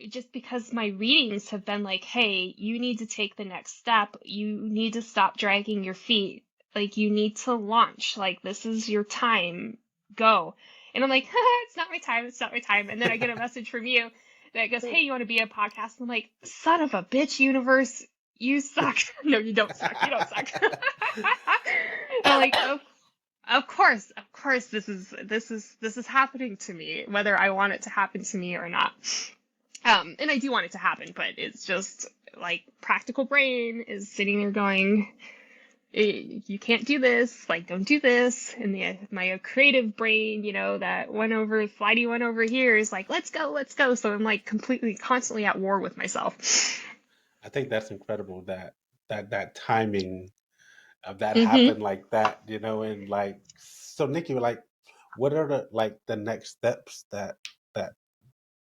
Just because my readings have been like, hey, you need to take the next step. You need to stop dragging your feet. Like, you need to launch. Like, this is your time. Go. And I'm like, it's not my time. It's not my time. And then I get a message from you that goes, hey, you want to be a podcast? And I'm like, son of a bitch, universe. You suck. No, you don't suck. You don't suck. I'm like, of course, this is happening to me, whether I want it to happen to me or not. And I do want it to happen, but it's just like practical brain is sitting there going, you can't do this, like don't do this. And my creative brain, that flighty one over here is like, let's go, let's go. So I'm like completely, constantly at war with myself. I think that's incredible that timing of that Hmm. happened like that, and like so Nikki, like what are the next steps that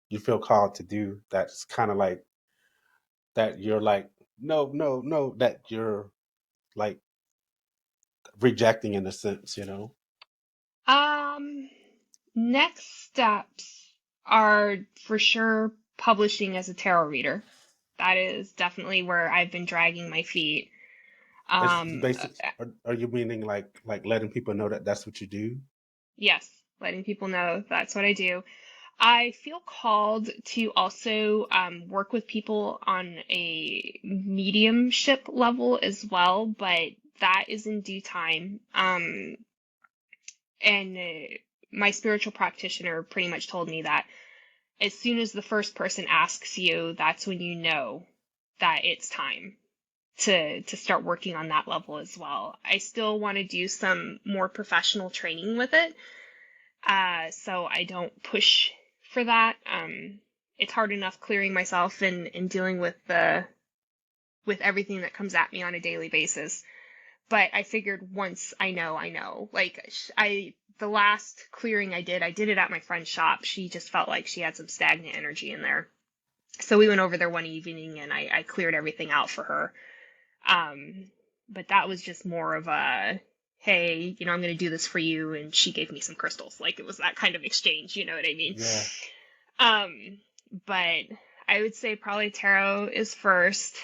you feel called to do that's kind of like that you're like no no no that you're like rejecting in a sense, Um, Next steps are for sure publishing as a tarot reader. That is definitely where I've been dragging my feet. It's Um, basic. Are you meaning like letting people know that that's what you do? yes, letting people know that's what I do. I feel called to also work with people on a mediumship level as well, but that is in due time. And my spiritual practitioner pretty much told me that as soon as the first person asks you, that's when you know that it's time to start working on that level as well. I still want to do some more professional training with it, so I don't push for that. It's hard enough clearing myself and dealing with everything that comes at me on a daily basis. But I figured once I know, I know. Like the last clearing I did it at my friend's shop. She just felt like she had some stagnant energy in there. So we went over there one evening and I cleared everything out for her. Um, But that was just more of a, hey, I'm going to do this for you. And she gave me some crystals. Like it was that kind of exchange. You know what I mean? Yeah. Um, but I would say probably tarot is first.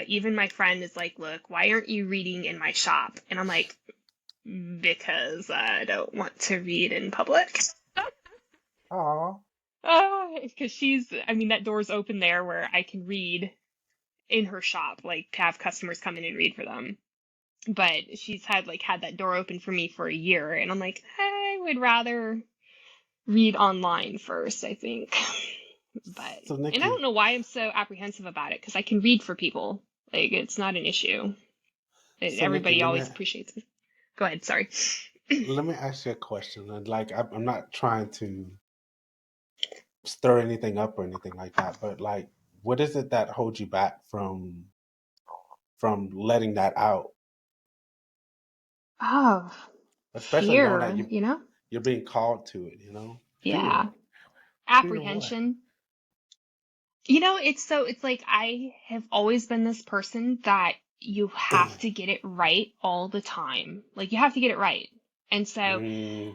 Even my friend is like, look, why aren't you reading in my shop? And I'm like, because I don't want to read in public. Oh. Because I mean, that door's open there where I can read in her shop, like have customers come in and read for them. But she's had that door open for me for a year, and I'm like, I would rather read online first, I think. But So and I don't Nikki, know why I'm so apprehensive about it, because I can read for people. Like it's not an issue. so Nikki, Everybody always appreciates it. Go ahead, sorry. let me ask you a question. And like, I'm not trying to stir anything up or anything like that, but like, what is it that holds you back from letting that out, Oh, especially knowing that fear, you're being called to it, Yeah. Fear. Fear of what? Apprehension. It's like I have always been this person that you have to get it right all the time. Like you have to get it right. And so Mm,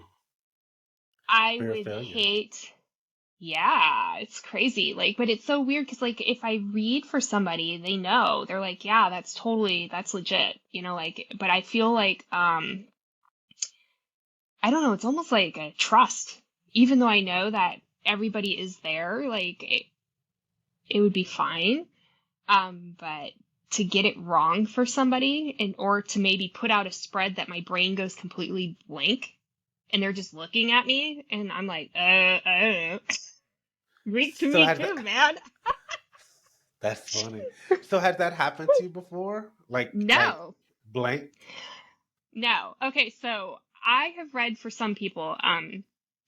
I fear of would failure. hate, yeah, it's crazy. Like, but it's so weird because like if I read for somebody, they know. They're like, yeah, that's legit. But I feel like I don't know, it's almost like a trust. Even though I know that everybody is there, like it would be fine. But to get it wrong for somebody or to maybe put out a spread that my brain goes completely blank and they're just looking at me and I'm like, I don't know. Read to So me has too, that, man. that's funny. So has that happened to you before? Like No, blank? no. Okay, so I have read for some people.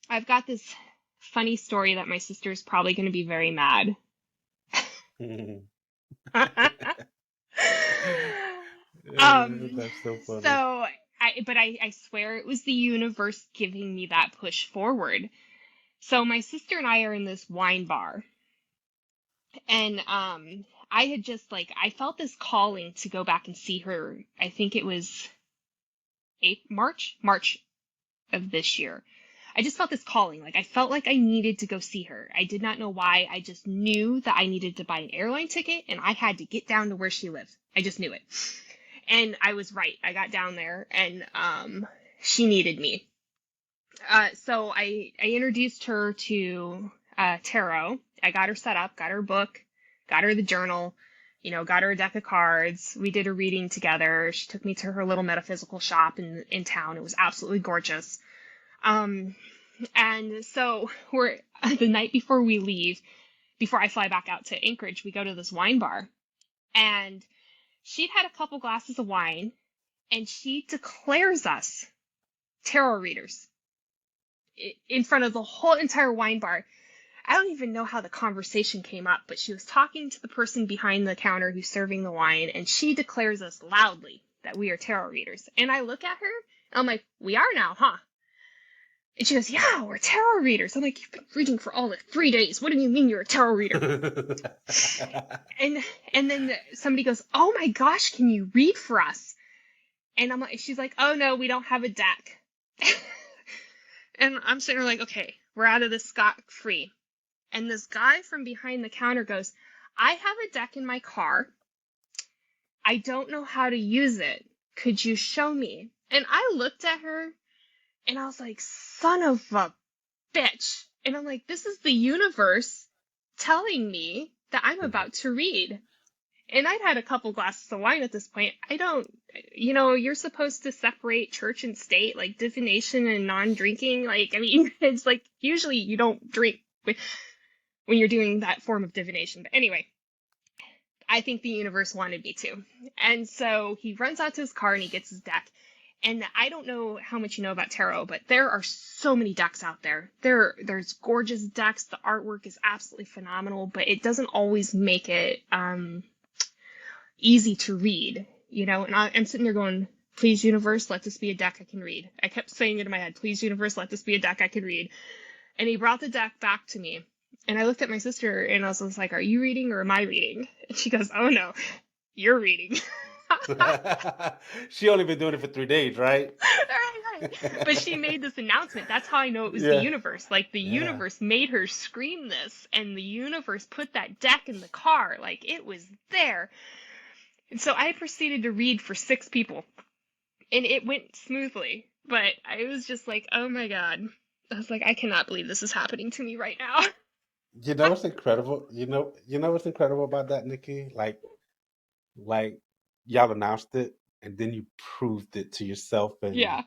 I've got this funny story that my sister's probably going to be very mad. That's so funny. So but I swear it was the universe giving me that push forward. So my sister and I are in this wine bar, and I had just I felt this calling to go back and see her. I think it was March of this year. I just felt this calling. Like I felt like I needed to go see her. I did not know why. I just knew that I needed to buy an airline ticket and I had to get down to where she lived. I just knew it. And I was right. I got down there and she needed me. So I introduced her to tarot. I got her set up, got her a book, got her the journal, got her a deck of cards. We did a reading together. She took me to her little metaphysical shop in town. It was absolutely gorgeous. Um, and so we're the night before we leave, before I fly back out to Anchorage, we go to this wine bar, and she'd had a couple glasses of wine, and she declares us tarot readers in front of the whole entire wine bar. I don't even know how the conversation came up, but she was talking to the person behind the counter who's serving the wine, and she declares us loudly that we are tarot readers. And I look at her, and I'm like, we are now, huh? And she goes, yeah, we're tarot readers. I'm like, you've been reading for all of 3 days. What do you mean you're a tarot reader? And and then somebody goes, oh my gosh, can you read for us? And she's like, oh no, we don't have a deck. And I'm sitting there like, okay, we're out of this scot free. And this guy from behind the counter goes, I have a deck in my car. I don't know how to use it. Could you show me? And I looked at her and I was like, son of a bitch. And I'm like, this is the universe telling me that I'm about to read. And I'd had a couple glasses of wine at this point. I don't, you're supposed to separate church and state, like divination and non-drinking. Like, I mean, it's like usually you don't drink when you're doing that form of divination. But anyway, I think the universe wanted me to. And so he runs out to his car and he gets his deck. And I don't know how much you know about tarot, but there are so many decks out there. There's gorgeous decks. The artwork is absolutely phenomenal, but it doesn't always make it easy to read, And I'm sitting there going, please, universe, let this be a deck I can read. I kept saying it in my head, please, universe, let this be a deck I can read. And he brought the deck back to me. And I looked at my sister and I was like, are you reading or am I reading? And she goes, oh no, you're reading. She only been doing it for 3 days, right? Right, right. But she made this announcement. That's how I know it was the Yeah, universe. Like the yeah. universe made her scream this, and the universe put that deck in the car. Like it was there. And so I proceeded to read for 6 people, and it went smoothly. But I was just like, oh my God. I was like, I cannot believe this is happening to me right now. You know what's incredible? You know what's incredible about that, Nikki? Like y'all announced it, and then you proved it to yourself and Yeah,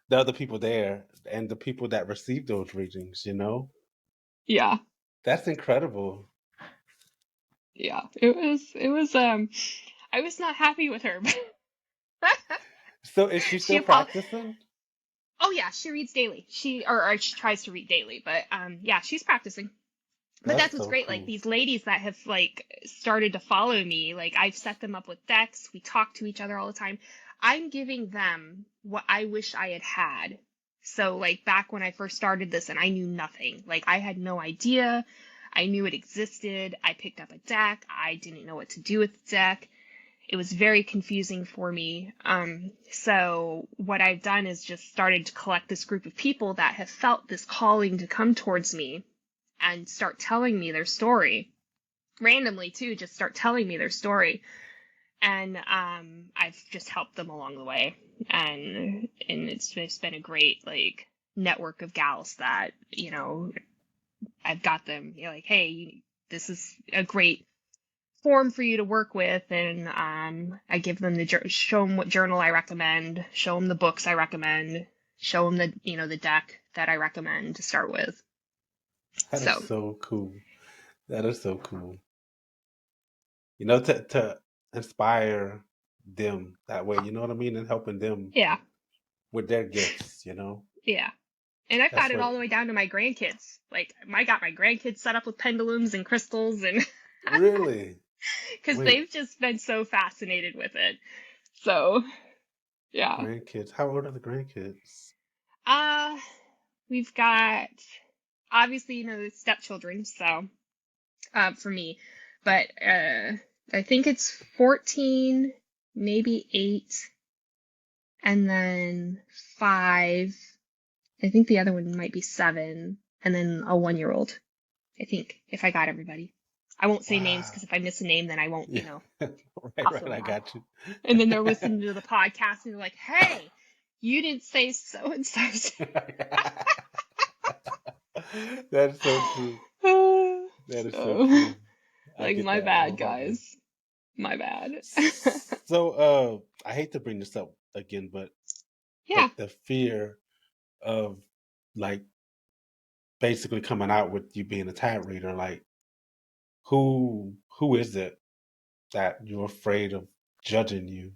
the other people there, and the people that received those readings. yeah, That's incredible. yeah. It was, I was not happy with her. So is she She still apologized. practicing? Oh yeah, she reads daily. Or she tries to read daily, but yeah, she's practicing. But That's that's what's so great. Like cool. these ladies that have like started to follow me, like I've set them up with decks. We talk to each other all the time. I'm giving them what I wish I had had. So like back when I first started this and I knew nothing. Like I had no idea. I knew it existed. I picked up a deck. I didn't know what to do with the deck. It was very confusing for me. So what I've done is just started to collect this group of people that have felt this calling to come towards me and start telling me their story randomly too. Just start telling me their story, and I've just helped them along the way, and it's been a great like network of gals that I've got them. Like, hey, this is a great form for you to work with, and I give them show them what journal I recommend, show them the books I recommend, show them the deck that I recommend to start with. That is So so cool. That is so cool. To inspire them that way, you know what I mean? And helping them yeah, with their gifts. yeah. And I've got That's it all what the way down to my grandkids. Like I got my grandkids set up with pendulums and crystals, and really. because Wait, they've just been so fascinated with it. So yeah. grandkids. How old are the grandkids? Uh we've got obviously the stepchildren, so for me. But I think it's 14, maybe 8, and then 5. I think the other one might be 7, and then a 1-year-old. I think, if I got everybody. I won't say names Wow. because if I miss a name, then I won't, Yeah. Right, toss right. them I off. got you. And then they're listening to the podcast and they're like, hey, you didn't say so and so. That is so true. That is so So, true. I like, get my that bad, wholeheartedly. guys. My bad. So, I hate to bring this up again, but Yeah. the fear of like basically coming out with you being a tab reader, like who is it that you're afraid of judging you?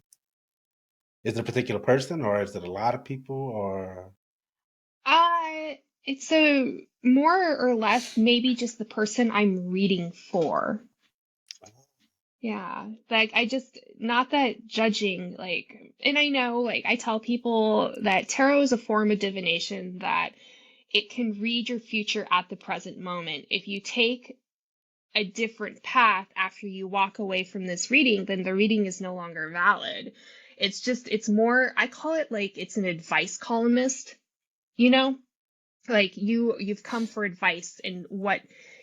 Is it a particular person, or is it a lot of people, or It's a more or less maybe just the person I'm reading for. Yeah, like I just, not that judging, like, and I know, like, I tell people that tarot is a form of divination, that it can read your future at the present moment. If you take a different path after you walk away from this reading, then the reading is no longer valid. It's just, it's more, I call it like it's an advice columnist, you know? Like you've come for advice in what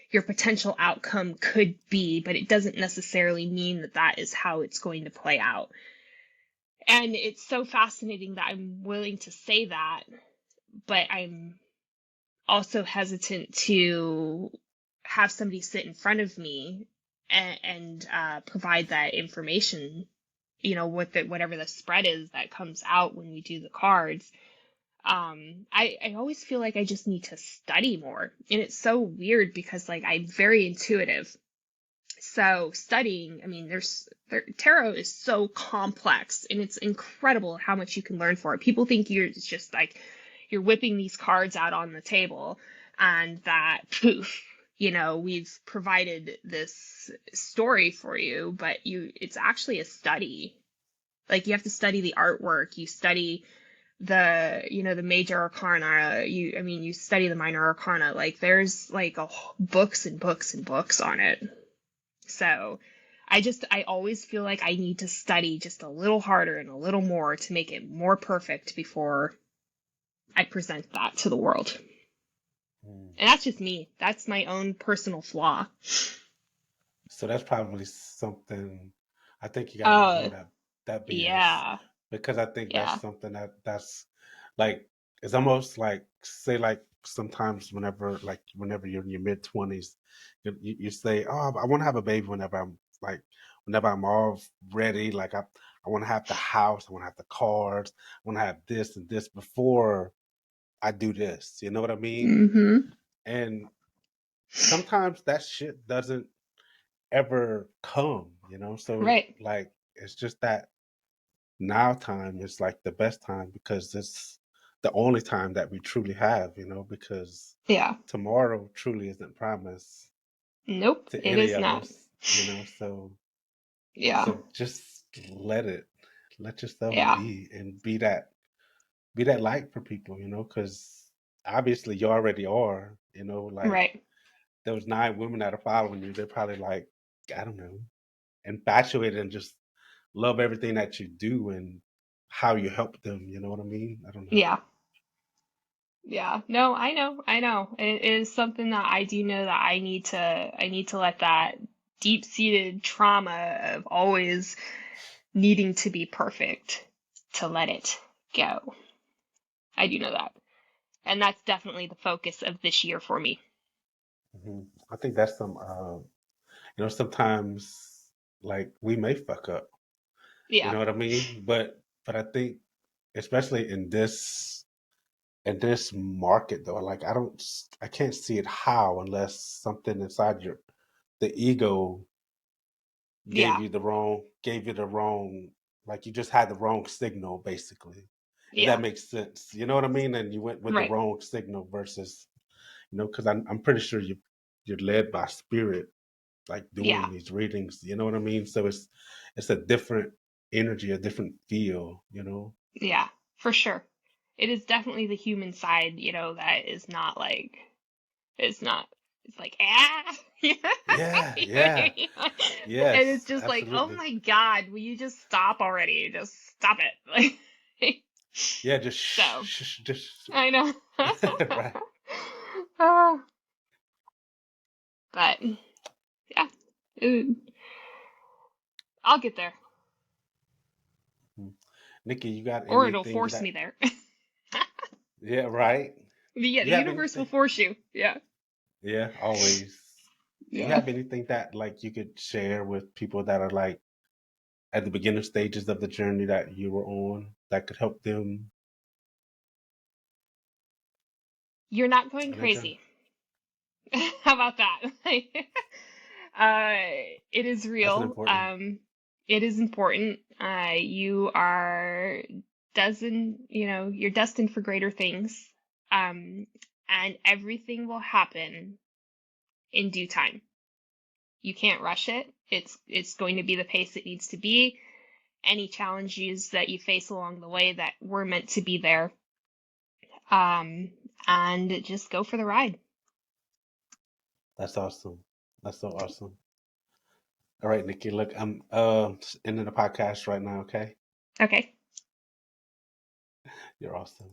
your potential outcome could be, but it doesn't necessarily mean that that is how it's going to play out. And it's so fascinating that I'm willing to say that, but I'm also hesitant to have somebody sit in front of me and provide that information, with whatever the spread is that comes out when we do the cards. I always feel like I just need to study more. And it's so weird because like I'm very intuitive. So studying, I mean, tarot is so complex and it's incredible how much you can learn for it. People think you're just like you're whipping these cards out on the table and that poof, we've provided this story for you, but it's actually a study. Like you have to study the artwork, you study the major arcana, you study the minor arcana. Like there's like books and books and books on it. So I always feel like I need to study just a little harder and a little more to make it more perfect before I present that to the world. Mm. And that's just me. That's my own personal flaw. So that's probably something I think you got to let go Uh, of that BS, yeah, because I think that's yeah, something that's like it's almost like, say, like sometimes whenever you're in your mid 20s, you say, oh, I want to have a baby whenever I'm all ready, like I want to have the house, I want to have the cars, I want to have this and this before I do this. You know what I mean? mm-hmm, And sometimes that shit doesn't ever come, so right, like it's just that now time is like the best time, because it's the only time that we truly have, because yeah, tomorrow truly isn't promised nope, to it any is of not. us, so Yeah, just let yourself yeah, be, and be that light for people, because obviously you already are, like right, those 9 women that are following you, they're probably like, I don't know, infatuated and just love everything that you do and how you help them. You know what I mean? I don't know. yeah, yeah. No, I know. It is something that I do know that I need to let that deep-seated trauma of always needing to be perfect to let it go. I do know that. And that's definitely the focus of this year for me. I think that's sometimes like we may fuck up. You Yeah. know what I mean? But I think, especially in this market though, like I can't see it how, unless something inside the ego Yeah. gave you the wrong, like you just had the wrong signal, basically. If that Yeah. makes sense. You know what I mean? And you went with the Right. wrong signal versus, because I'm pretty sure you're led by spirit, like Yeah. doing these readings. You know what I mean? So it's a different energy, a different feel. Yeah. For sure. It is definitely the human side, that is not like it's not it's like yeah. Yeah, You know what I yeah, mean? And it's yes, just like, oh absolutely. my God, will you just stop already? Just stop it. Like Yeah, just so just I know. right. Ah, but yeah. It- I'll get there. Mhm. Nikki, you got Or it'll anything force me that? there. Yeah, right. Yeah, the You have universe will anything? force you. Yeah. Yeah, always. You Yeah. have anything that like you could share with people that are like at the beginner stages of the journey that you were on, that could help them You're not going on that journey? crazy. How about that? uh, it is That's an real. important. It is important. You are you're destined for greater things. And everything will happen in due time. You can't rush it. It's going to be the pace it needs to be. Any challenges that you face along the way that were meant to be there. Um, and just go for the ride. That's awesome. That's so awesome. All right, Nikki. Look, I'm ending the podcast right now. Okay, Okay. you're awesome.